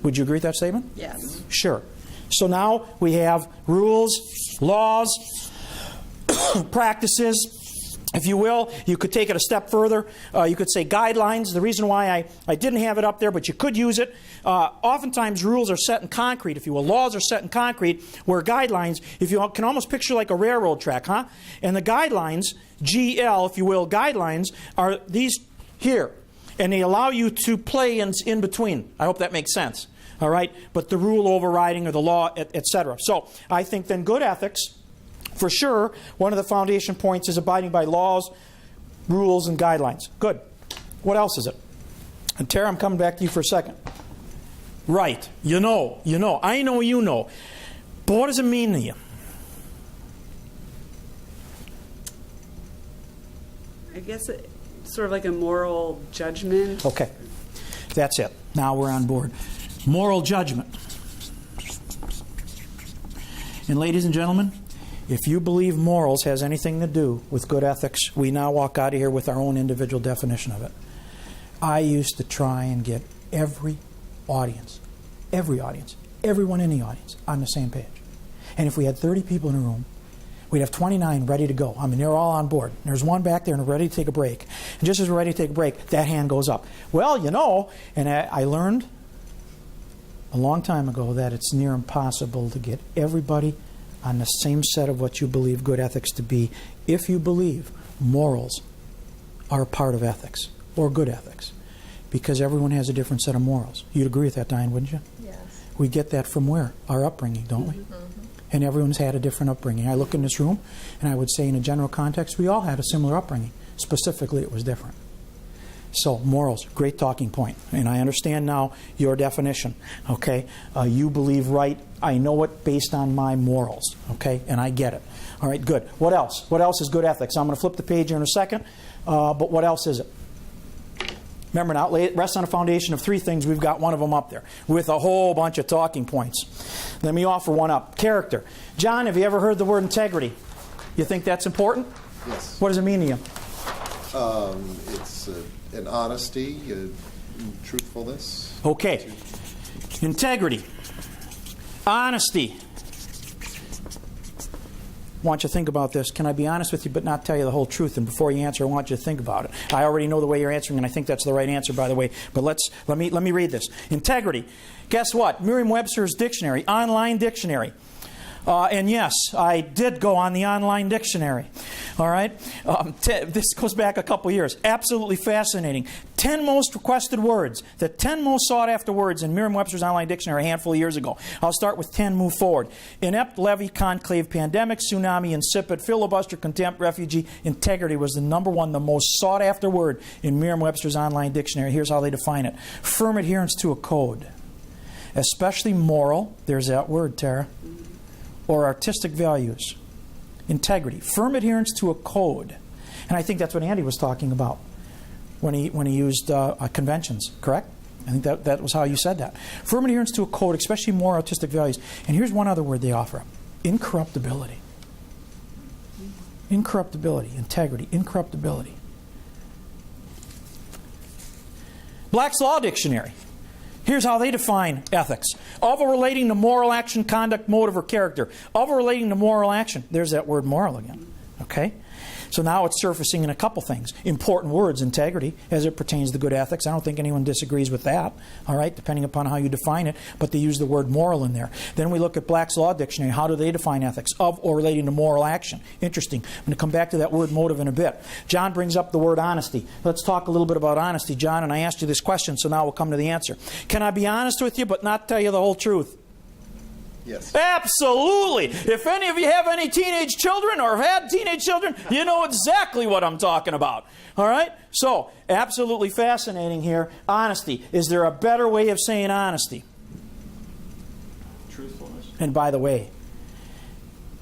Would you agree with that statement? Yes. Sure. So now we have rules, laws, practices, if you will. You could take it a step further. You could say guidelines. The reason why I didn't have it up there, but you could use it. Oftentimes rules are set in concrete, if you will. Laws are set in concrete, where guidelines, if you can almost picture like a railroad track, huh? And the guidelines, GL, if you will, guidelines, are these here. And they allow you to play in between. I hope that makes sense. All right? But the rule overriding or the law, etc. So I think then good ethics, for sure, one of the foundation points is abiding by laws, rules, and guidelines. Good. What else is it? And Tara, I'm coming back to you for a second. Right. You know. I know you know. But what does it mean to you? I guess sort of like a moral judgment. Okay. That's it. Now we're on board. Moral judgment. And ladies and gentlemen, If you believe morals has anything to do with good ethics, we now walk out of here with our own individual definition of it. I used to try and get every audience, everyone in the audience on the same page. And if we had 30 people in a room, we'd have 29 ready to go. I mean, they're all on board. There's one back there and ready to take a break. And just as we're ready to take a break, that hand goes up. Well, you know, and I learned a long time ago that it's near impossible to get everybody on the same set of what you believe good ethics to be if you believe morals are a part of ethics or good ethics, because everyone has a different set of morals. You'd agree with that, Diane, wouldn't you? Yes. We get that from where? Our upbringing, don't we? Mm-hmm. And everyone's had a different upbringing. I look in this room, and I would say in a general context, we all had a similar upbringing. Specifically, it was different. So, morals, great talking point. And I understand now your definition, okay? You believe right. I know it based on my morals, okay? And I get it. All right, good. What else? What else is good ethics? I'm going to flip the page here in a second, but what else is it? Remember now, it rests on a foundation of three things. We've got one of them up there with a whole bunch of talking points. Let me offer one up. Character. John, have you ever heard the word integrity? You think that's important? Yes. What does it mean to you? It's an honesty, truthfulness. Okay. Integrity. Honesty. I want you to think about this. Can I be honest with you but not tell you the whole truth? And before you answer, I want you to think about it. I already know the way you're answering, and I think that's the right answer, by the way. But let me read this. Integrity. Guess what? Merriam-Webster's dictionary, online dictionary. And yes, I did go on the online dictionary. All right? This goes back a couple years. Absolutely fascinating. 10 most requested words. The 10 most sought after words in Merriam-Webster's online dictionary a handful of years ago. I'll start with 10, move forward. Inept, levy, conclave, pandemic, tsunami, insipid, filibuster, contempt, refugee. Integrity was the number one, the most sought after word in Merriam-Webster's online dictionary. Here's how they define it. Firm adherence to a code. Especially moral. There's that word, Tara. Or artistic values. Integrity. Firm adherence to a code. And I think that's what Andy was talking about when he used conventions, correct? I think that was how you said that. Firm adherence to a code, especially moral artistic values. And here's one other word they offer. Incorruptibility. Incorruptibility. Integrity. Incorruptibility. Black's Law Dictionary. Here's how they define ethics. Of or relating to moral action, conduct, motive, or character. Of or relating to moral action. There's that word moral again. Okay? So now it's surfacing in a couple things. Important words, integrity, as it pertains to good ethics. I don't think anyone disagrees with that, all right, depending upon how you define it, but they use the word moral in there. Then we look at Black's Law Dictionary. How do they define ethics? Of or relating to moral action. Interesting. I'm going to come back to that word motive in a bit. John brings up the word honesty. Let's talk a little bit about honesty, John, and I asked you this question, so now we'll come to the answer. Can I be honest with you but not tell you the whole truth? Yes. Absolutely. If any of you have any teenage children or have had teenage children, you know exactly what I'm talking about. All right? So, absolutely fascinating here. Honesty. Is there a better way of saying honesty? Truthfulness. And by the way,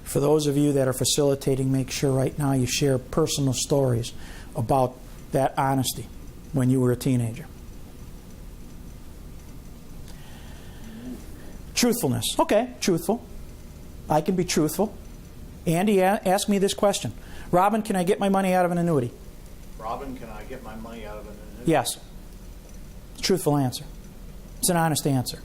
for those of you that are facilitating, make sure right now you share personal stories about that honesty when you were a teenager. Truthfulness. Okay, truthful. I can be truthful. Andy asked me this question. Robin, can I get my money out of an annuity? Robin, can I get my money out of an annuity? Yes. Truthful answer. It's an honest answer.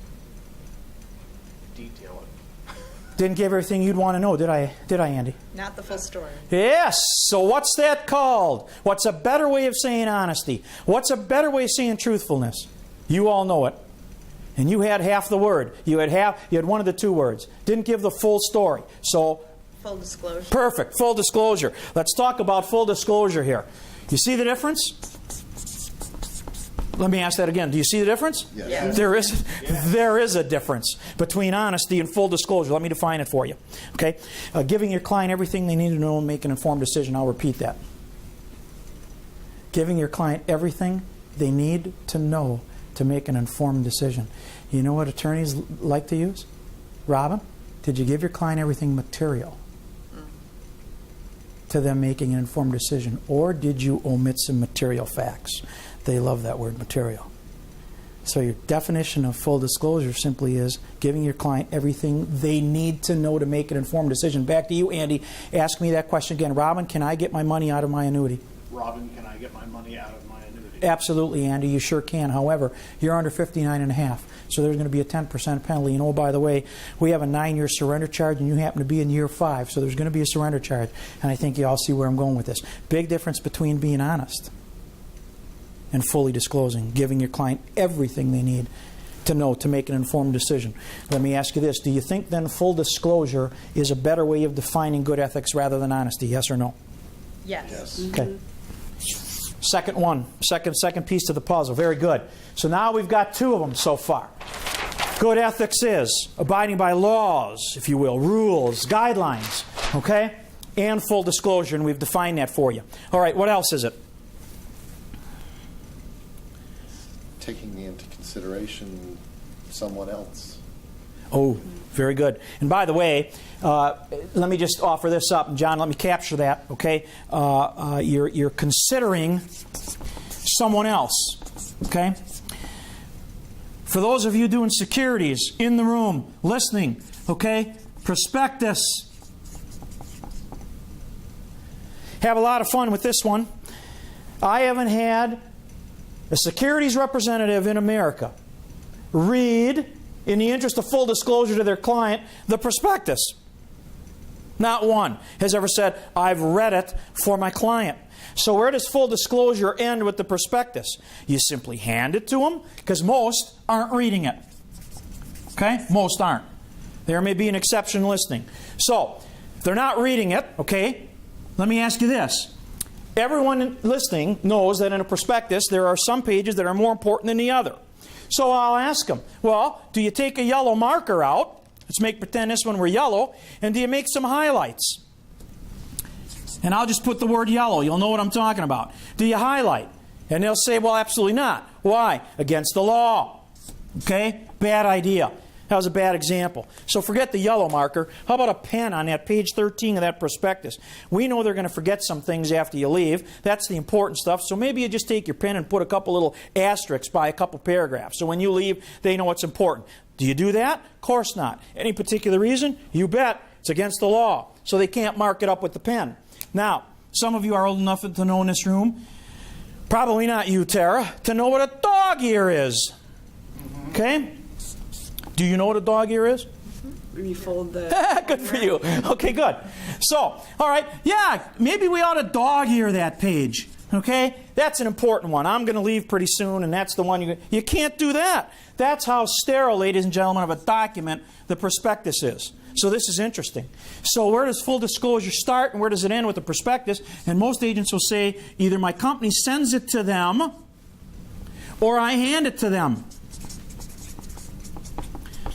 Detail it. Didn't give everything you'd want to know, did I, Andy? Not the full story. Yes. So what's that called? What's a better way of saying honesty? What's a better way of saying truthfulness? You all know it. And you had half the word. You had one of the two words. Didn't give the full story. So Full disclosure. perfect. Full disclosure. Let's talk about full disclosure here. You see the difference? Let me ask that again. Do you see the difference? Yes. There is a difference between honesty and full disclosure. Let me define it for you. Okay? Giving your client everything they need to know and make an informed decision. I'll repeat that. Giving your client everything they need to know to make an informed decision. You know what attorneys like to use? Robin, did you give your client everything material to them making an informed decision? Or did you omit some material facts? They love that word material. So your definition of full disclosure simply is giving your client everything they need to know to make an informed decision. Back to you, Andy. Ask me that question again. Robin, can I get my money out of my annuity? Robin, can I get my money out of my annuity? Absolutely, Andy. You sure can. However, you're under 59.5, so there's going to be a 10% penalty. And oh, by the way, we have a 9-year surrender charge, and you happen to be in year 5, so there's going to be a surrender charge. And I think you all see where I'm going with this. Big difference between being honest and fully disclosing, giving your client everything they need to know to make an informed decision. Let me ask you this. Do you think then full disclosure is a better way of defining good ethics rather than honesty? Yes or no? Yes. Yes. Okay. Second one. Second piece to the puzzle. Very good. So now we've got 2 of them so far. Good ethics is abiding by laws, if you will, rules, guidelines, okay? And full disclosure, and we've defined that for you. All right, what else is it? Taking into consideration someone else. Oh, very good. And by the way, let me just offer this up, and John, let me capture that. Okay, you're considering someone else. Okay. For those of you doing securities in the room, listening. Okay, prospectus. Have a lot of fun with this one. I haven't had a securities representative in America read, in the interest of full disclosure to their client, the prospectus. Not one has ever said, I've read it for my client. So where does full disclosure end with the prospectus? You simply hand it to them, because most aren't reading it. Okay? Most aren't. There may be an exception listening. So, if they're not reading it, okay, let me ask you this. Everyone listening knows that in a prospectus there are some pages that are more important than the other. So I'll ask them, well, do you take a yellow marker out? Let's pretend this one were yellow. And do you make some highlights? And I'll just put the word yellow. You'll know what I'm talking about. Do you highlight? And they'll say, well, absolutely not. Why? Against the law. Okay? Bad idea. That was a bad example. So forget the yellow marker. How about a pen on that page 13 of that prospectus? We know they're going to forget some things after you leave. That's the important stuff. So maybe you just take your pen and put a couple little asterisks by a couple paragraphs. So when you leave, they know what's important. Do you do that? Of course not. Any particular reason? You bet. It's against the law. So they can't mark it up with the pen. Now, some of you are old enough to know in this room, probably not you, Tara, to know what a dog ear is. Okay? Do you know what a dog ear is? When you fold the... Good for you. Okay, good. So, all right, yeah, maybe we ought to dog ear that page. Okay? That's an important one. I'm going to leave pretty soon, and that's the one you can't do that. That's how sterile, ladies and gentlemen, of a document the prospectus is. So this is interesting. So where does full disclosure start and where does it end with the prospectus? And most agents will say either my company sends it to them or I hand it to them.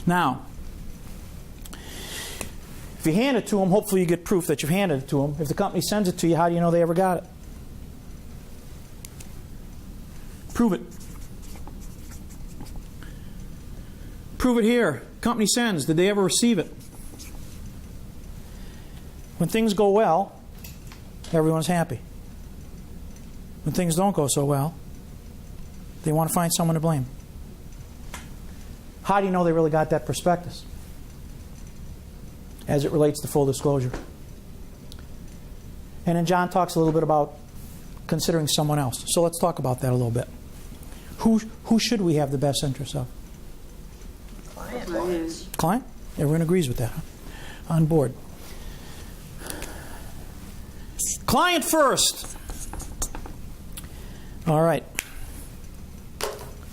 Now, if you hand it to them, hopefully you get proof that you've handed it to them. If the company sends it to you, how do you know they ever got it? Prove it. Prove it here. Company sends. Did they ever receive it? When things go well, everyone's happy. When things don't go so well, they want to find someone to blame. How do you know they really got that prospectus as it relates to full disclosure? And then John talks a little bit about considering someone else. So let's talk about that a little bit. Who should we have the best interest of? Client? Everyone agrees with that, huh? On board. Client first. All right.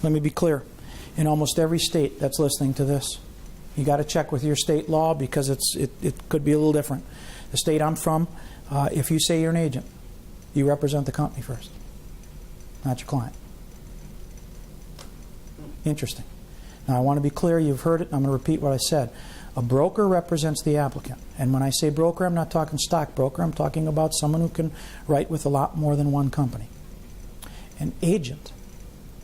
Let me be clear. In almost every state that's listening to this, you got to check with your state law because it could be a little different. The state I'm from, if you say you're an agent, you represent the company first, not your client. Interesting. Now I want to be clear, you've heard it, I'm going to repeat what I said. A broker represents the applicant. And when I say broker, I'm not talking stockbroker, I'm talking about someone who can write with a lot more than one company. An agent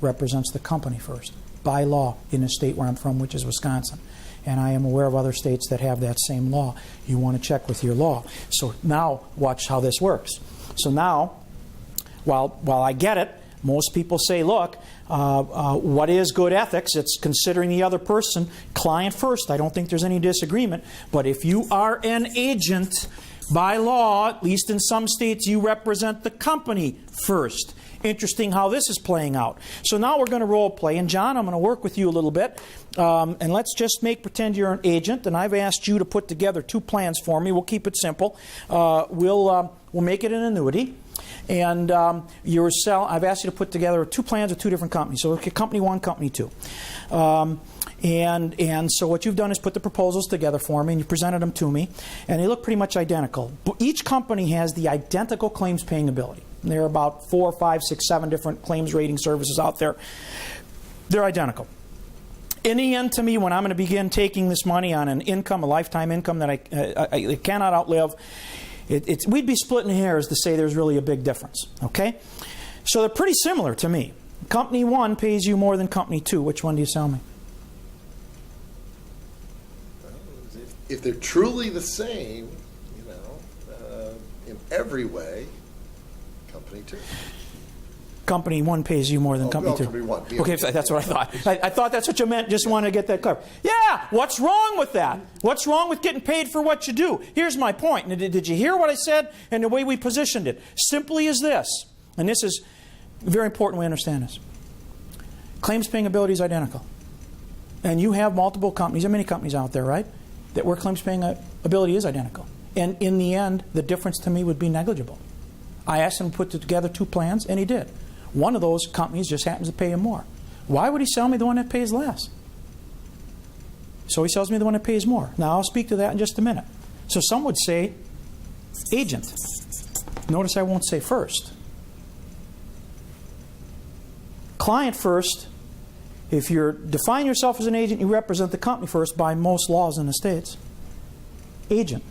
represents the company first, by law, in the state where I'm from, which is Wisconsin. And I am aware of other states that have that same law. You want to check with your law. So now, watch how this works. So now, while I get it, most people say, look, What is good ethics? It's considering the other person client first. I don't think there's any disagreement. But if you are an agent, by law, at least in some states, you represent the company first. Interesting how this is playing out. So now we're going to role play. And John, I'm going to work with you a little bit. And let's just pretend you're an agent. And I've asked you to put together 2 plans for me. We'll keep it simple. We'll make it an annuity. And I've asked you to put together 2 plans with 2 different companies. So company 1, company 2. And so what you've done is put the proposals together for me, and you presented them to me, and they look pretty much identical. But each company has the identical claims paying ability. There are about 4, 5, 6, 7 different claims rating services out there. They're identical. In the end, to me, when I'm going to begin taking this money on an income, a lifetime income that I cannot outlive, we'd be splitting hairs to say there's really a big difference. Okay? So they're pretty similar to me. Company 1 pays you more than Company 2. Which one do you sell me? If they're truly the same, in every way, Company 2. Company 1 pays you more than Company 2. Company 1. Okay, that's what I thought. I thought that's what you meant. Just wanted to get that clear. Yeah, what's wrong with that? What's wrong with getting paid for what you do? Here's my point. Did you hear what I said and the way we positioned it? Simply as this, and this is very important we understand this. Claims paying ability is identical. And you have multiple companies, there are many companies out there, right, that where claims paying ability is identical. And in the end, the difference to me would be negligible. I asked him to put together 2 plans, and he did. One of those companies just happens to pay him more. Why would he sell me the one that pays less? So he sells me the one that pays more. Now, I'll speak to that in just a minute. So some would say agent. Notice I won't say first. Client first. If you define yourself as an agent, you represent the company first by most laws in the States. Agent.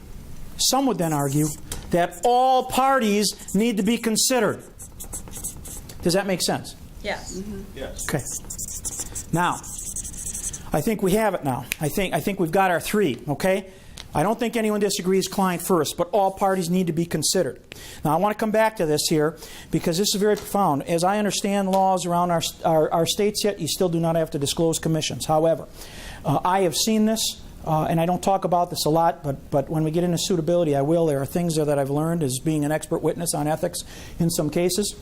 Some would then argue that all parties need to be considered. Does that make sense? Yes. Mm-hmm. Yes. Okay. Now, I think we have it now. I think we've got our 3, okay? I don't think anyone disagrees client first, but all parties need to be considered. Now, I want to come back to this here because this is very profound. As I understand laws around our states yet, you still do not have to disclose commissions. However, I have seen this, and I don't talk about this a lot, but when we get into suitability, I will. There are things there that I've learned as being an expert witness on ethics in some cases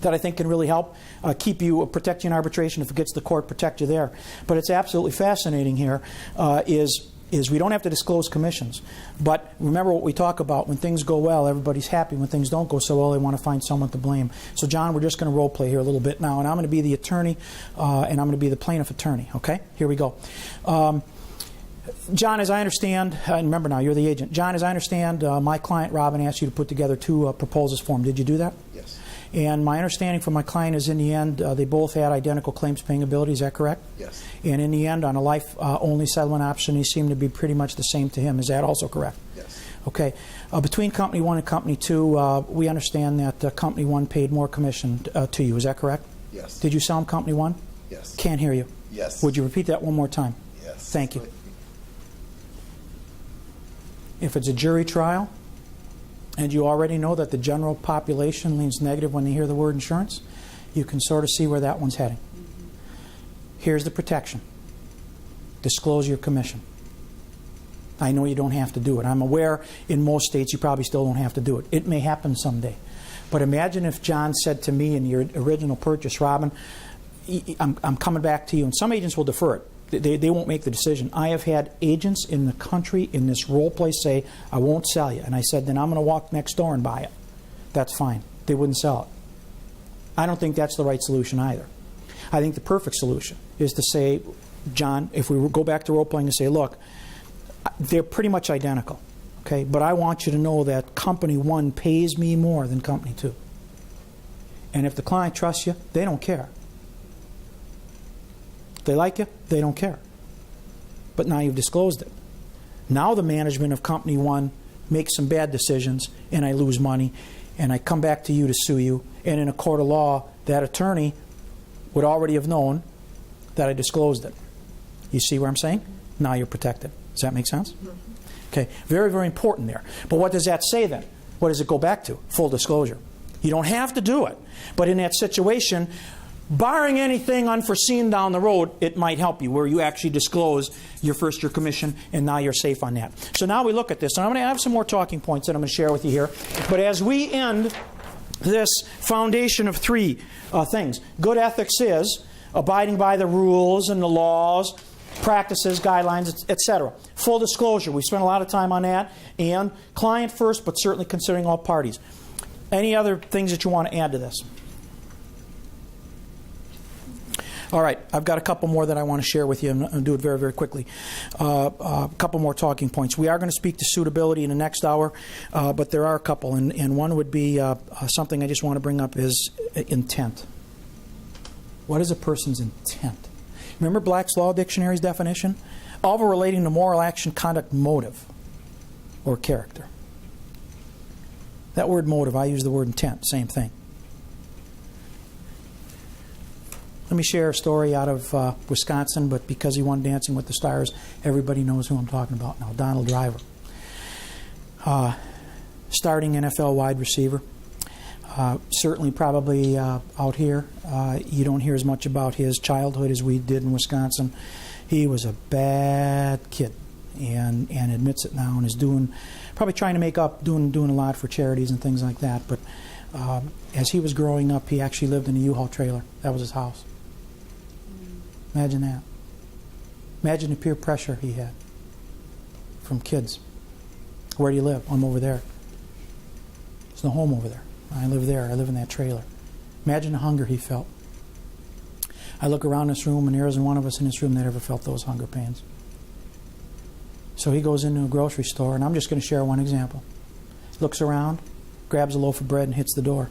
that I think can really help protect you in arbitration if it gets to the court, protect you there. But it's absolutely fascinating here is we don't have to disclose commissions. But remember what we talk about. When things go well, everybody's happy. When things don't go so well, they want to find someone to blame. So, John, we're just going to role play here a little bit now. And I'm going to be the attorney, and I'm going to be the plaintiff attorney. Okay? Here we go. John, as I understand, remember now, you're the agent. John, as I understand, my client, Robin, asked you to put together 2 proposals for him. Did you do that? Yes. And my understanding from my client is in the end, they both had identical claims paying ability. Is that correct? Yes. And in the end, on a life-only settlement option, he seemed to be pretty much the same to him. Is that also correct? Yes. Okay. Between Company 1 and Company 2, we understand that Company 1 paid more commission to you. Is that correct? Yes. Did you sell him Company 1? Yes. Can't hear you. Yes. Would you repeat that one more time? Yes. Thank you. If it's a jury trial, and you already know that the general population leans negative when they hear the word insurance, you can sort of see where that one's heading. Here's the protection. Disclose your commission. I know you don't have to do it. I'm aware in most states you probably still don't have to do it. It may happen someday. But imagine if John said to me in your original purchase, Robin, I'm coming back to you, and some agents will defer it. They won't make the decision. I have had agents in the country in this role play say, I won't sell you. And I said, then I'm going to walk next door and buy it. That's fine. They wouldn't sell it. I don't think that's the right solution either. I think the perfect solution is to say, John, if we go back to role playing and say, look, they're pretty much identical. Okay, but I want you to know that Company 1 pays me more than Company 2. And if the client trusts you, they don't care. They like you, they don't care. But now you've disclosed it. Now the management of Company 1 makes some bad decisions, and I lose money, and I come back to you to sue you, and in a court of law, that attorney would already have known that I disclosed it. You see what I'm saying? Now you're protected. Does that make sense? Okay, very, very important there. But what does that say then? What does it go back to? Full disclosure. You don't have to do it. But in that situation, Barring anything unforeseen down the road, it might help you, where you actually disclose your first year commission, and now you're safe on that. So now we look at this, and I'm going to have some more talking points that I'm going to share with you here. But as we end this foundation of three things, good ethics is abiding by the rules and the laws, practices, guidelines, etc. Full disclosure, we spent a lot of time on that, and client first, but certainly considering all parties. Any other things that you want to add to this? All right, I've got a couple more that I want to share with you, and I'll do it very, very quickly. A couple more talking points. We are going to speak to suitability in the next hour, but there are a couple, and one would be something I just want to bring up is intent. What is a person's intent? Remember Black's Law Dictionary's definition? All relating to moral action, conduct, motive, or character. That word motive, I use the word intent, same thing. Let me share a story out of Wisconsin, but because he won Dancing with the Stars, everybody knows who I'm talking about now. Donald Driver. Starting NFL wide receiver. Certainly probably out here, you don't hear as much about his childhood as we did in Wisconsin. He was a bad kid and admits it now, and is probably trying to make up, doing a lot for charities and things like that. But as he was growing up, he actually lived in a U-Haul trailer. That was his house. Imagine that. Imagine the peer pressure he had from kids. Where do you live? I'm over there. There's no home over there. I live there. I live in that trailer. Imagine the hunger he felt. I look around this room, and there isn't one of us in this room that ever felt those hunger pains. So he goes into a grocery store, and I'm just going to share one example. Looks around, grabs a loaf of bread, and hits the door.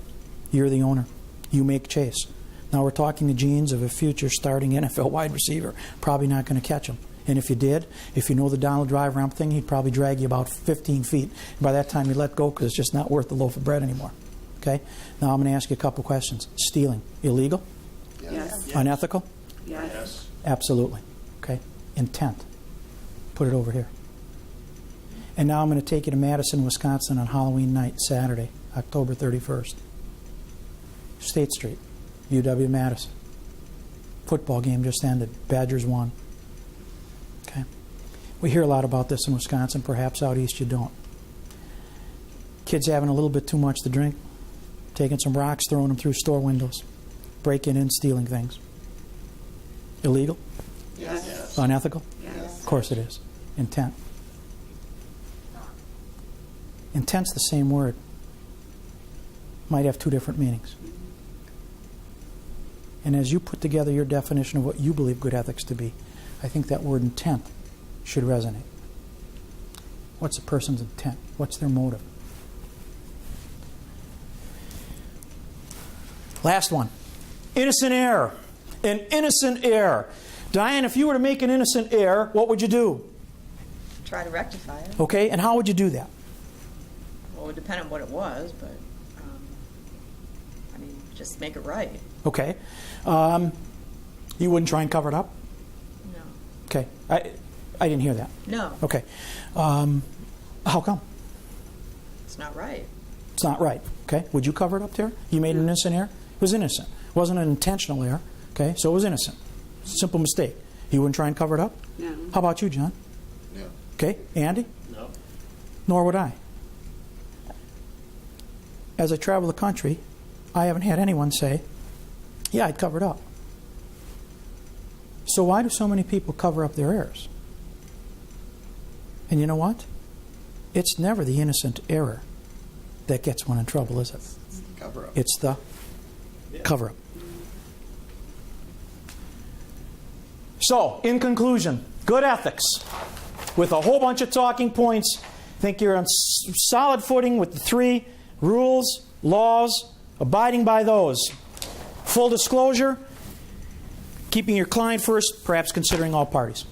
You're the owner. You make chase. Now we're talking the genes of a future starting NFL wide receiver. Probably not going to catch him. And if you did, if you know the Donald Driver ramp thing, he'd probably drag you about 15 feet. And by that time, you let go because it's just not worth the loaf of bread anymore. Okay? Now I'm going to ask you a couple questions. Stealing, illegal? Yes. Unethical? Yes. Absolutely. Okay? Intent. Put it over here. And now I'm going to take you to Madison, Wisconsin on Halloween night, Saturday, October 31st. State Street, UW-Madison. Football game just ended. Badgers won. Okay? We hear a lot about this in Wisconsin. Perhaps out east you don't. Kids having a little bit too much to drink, taking some rocks, throwing them through store windows, breaking in, stealing things. Illegal? Yes. Unethical? Yes. Of course it is. Intent. Intent's the same word. Might have two different meanings. And as you put together your definition of what you believe good ethics to be, I think that word intent should resonate. What's a person's intent? What's their motive? Last one. Innocent error. An innocent error. Diane, if you were to make an innocent error, what would you do? Try to rectify it. Okay, and how would you do that? Well, it would depend on what it was, but, I mean, just make it right. Okay. You wouldn't try and cover it up? No. Okay. I didn't hear that. No. Okay. How come? It's not right. It's not right. Okay. Would you cover it up there? You made an innocent error? It was innocent. It wasn't an intentional error. Okay. So it was innocent. Simple mistake. You wouldn't try and cover it up? No. How about you, John? No. Okay. Andy? No. Nor would I. As I travel the country, I haven't had anyone say, yeah, I'd cover it up. So why do so many people cover up their errors? And you know what? It's never the innocent error that gets one in trouble, is it? Cover up. It's the cover-up. So, in conclusion, good ethics with a whole bunch of talking points. Think you're on solid footing with the three rules, laws, abiding by those. Full disclosure, keeping your client first, perhaps considering all parties.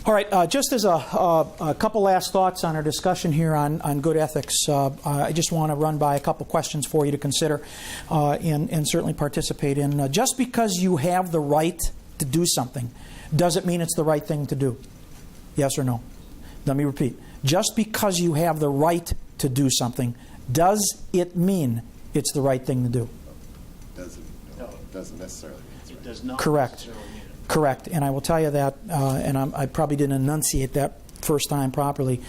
All right, just as a couple last thoughts on our discussion here on good ethics, I just want to run by a couple questions for you to consider and certainly participate in. Just because you have the right to do something, does it mean it's the right thing to do? Yes or no? Let me repeat. Just because you have the right to do something, does it mean it's the right thing to do? doesn't necessarily mean it's It right. does not Correct. necessarily mean it. Correct. And I will tell you that, and I probably didn't enunciate that first time properly.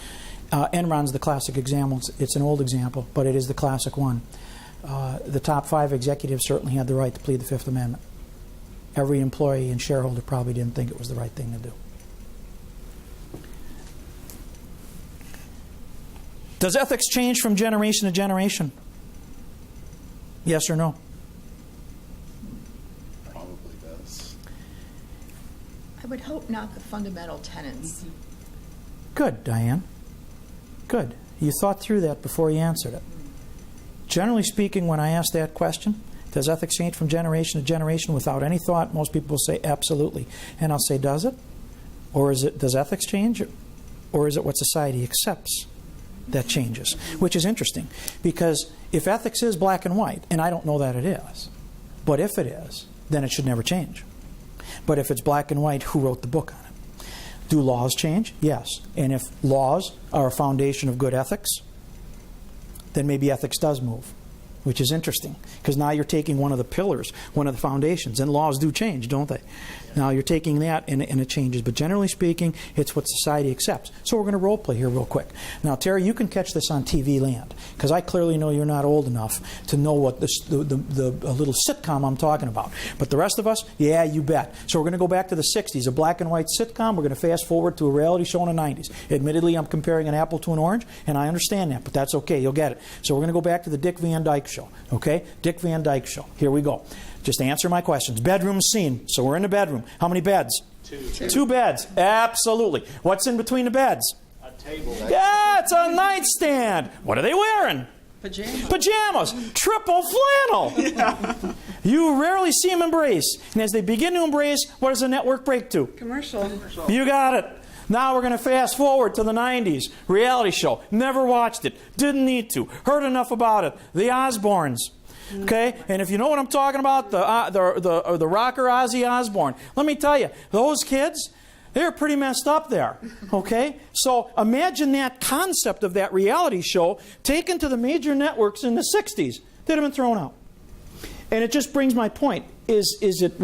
Enron's the classic example. It's an old example, but it is the classic one. The top 5 executives certainly had the right to plead the Fifth Amendment. Every employee and shareholder probably didn't think it was the right thing to do. Does ethics change from generation to generation? Yes or no? Probably does. I would hope not the fundamental tenets. Good, Diane. Good. You thought through that before you answered it. Generally speaking, when I ask that question, does ethics change from generation to generation without any thought? Most people will say absolutely. And I'll say, does it? Or is it, does ethics change? Or is it what society accepts that changes? Which is interesting, because if ethics is black and white, and I don't know that it is, but if it is, then it should never change. But if it's black and white, who wrote the book on it? Do laws change? Yes. And if laws are a foundation of good ethics, then maybe ethics does move, which is interesting, because now you're taking one of the pillars, one of the foundations, and laws do change, don't they? Now you're taking that and it changes, but generally speaking, it's what society accepts. So we're going to role play here real quick. Now, Terry, you can catch this on TV land, because I clearly know you're not old enough to know what the little sitcom I'm talking about. But the rest of us, yeah, you bet. So we're going to go back to the 60s, a black and white sitcom. We're going to fast forward to a reality show in the 90s. Admittedly, I'm comparing an apple to an orange, and I understand that, but that's okay. You'll get it. So we're going to go back to the Dick Van Dyke Show. Okay? Dick Van Dyke Show. Here we go. Just answer my questions. Bedroom scene. So we're in the bedroom. How many beds? 2. 2 beds. Absolutely. What's in between the beds? A table. Yeah, it's a nightstand. What are they wearing? Pajamas. Triple flannel. Yeah. You rarely see them embrace. And as they begin to embrace, what does the network break to? Commercial. You got it. Now we're going to fast forward to the 90s. Reality show. Never watched it. Didn't need to. Heard enough about it. The Osbournes. Okay? And if you know what I'm talking about, the rocker Ozzy Osbourne, let me tell you, those kids, they're pretty messed up there. Okay? So imagine that concept of that reality show taken to the major networks in the 60s. They'd have been thrown out. And it just brings my point. Is it,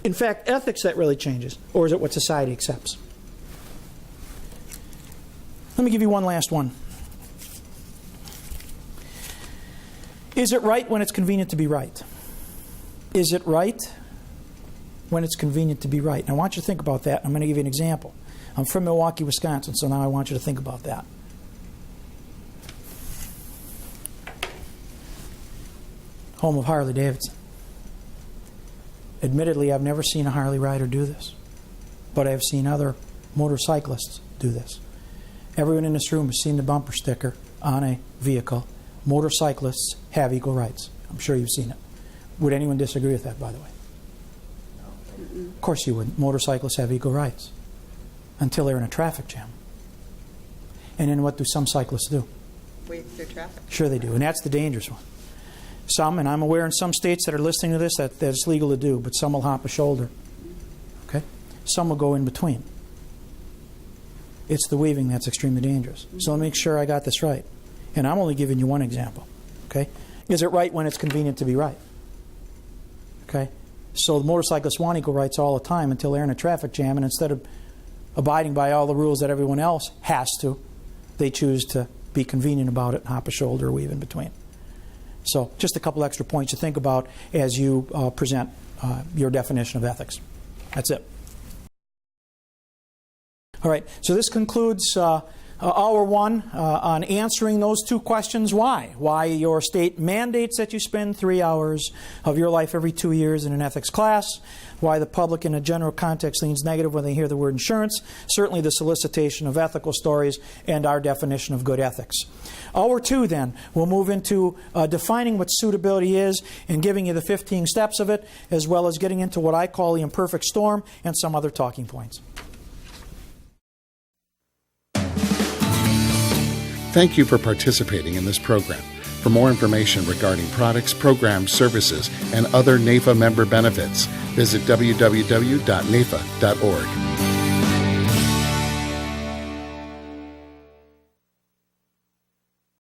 in fact, ethics that really changes? Or is it what society accepts? Let me give you one last one. Is it right when it's convenient to be right? Is it right when it's convenient to be right? And I want you to think about that. I'm going to give you an example. I'm from Milwaukee, Wisconsin, so now I want you to think about that. Home of Harley Davidson. Admittedly, I've never seen a Harley rider do this, but I've seen other motorcyclists do this. Everyone in this room has seen the bumper sticker on a vehicle. Motorcyclists have equal rights. I'm sure you've seen it. Would anyone disagree with that, by the way? Of course you wouldn't. Motorcyclists have equal rights until they're in a traffic jam. And then what do some cyclists do? Wait through traffic. Sure they do, and that's the dangerous one. Some, and I'm aware in some states that are listening to this that it's legal to do, but some will hop a shoulder. Okay? Some will go in between. It's the weaving that's extremely dangerous. So let me make sure I got this right. And I'm only giving you one example. Okay? Is it right when it's convenient to be right? Okay? So the motorcyclists want equal rights all the time until they're in a traffic jam, and instead of abiding by all the rules that everyone else has to, they choose to be convenient about it and hop a shoulder or weave in between. So just a couple extra points to think about as you present your definition of ethics. That's it. All right, so this concludes hour one on answering those 2 questions. Why? Why your state mandates that you spend 3 hours of your life every 2 years in an ethics class. Why the public in a general context leans negative when they hear the word insurance. Certainly the solicitation of ethical stories and our definition of good ethics. Hour 2 then, we'll move into defining what suitability is and giving you the 15 steps of it, as well as getting into what I call the imperfect storm and some other talking points. Thank you for participating in this program. For more information regarding products, programs, services, and other NAIFA member benefits, visit www.naifa.org.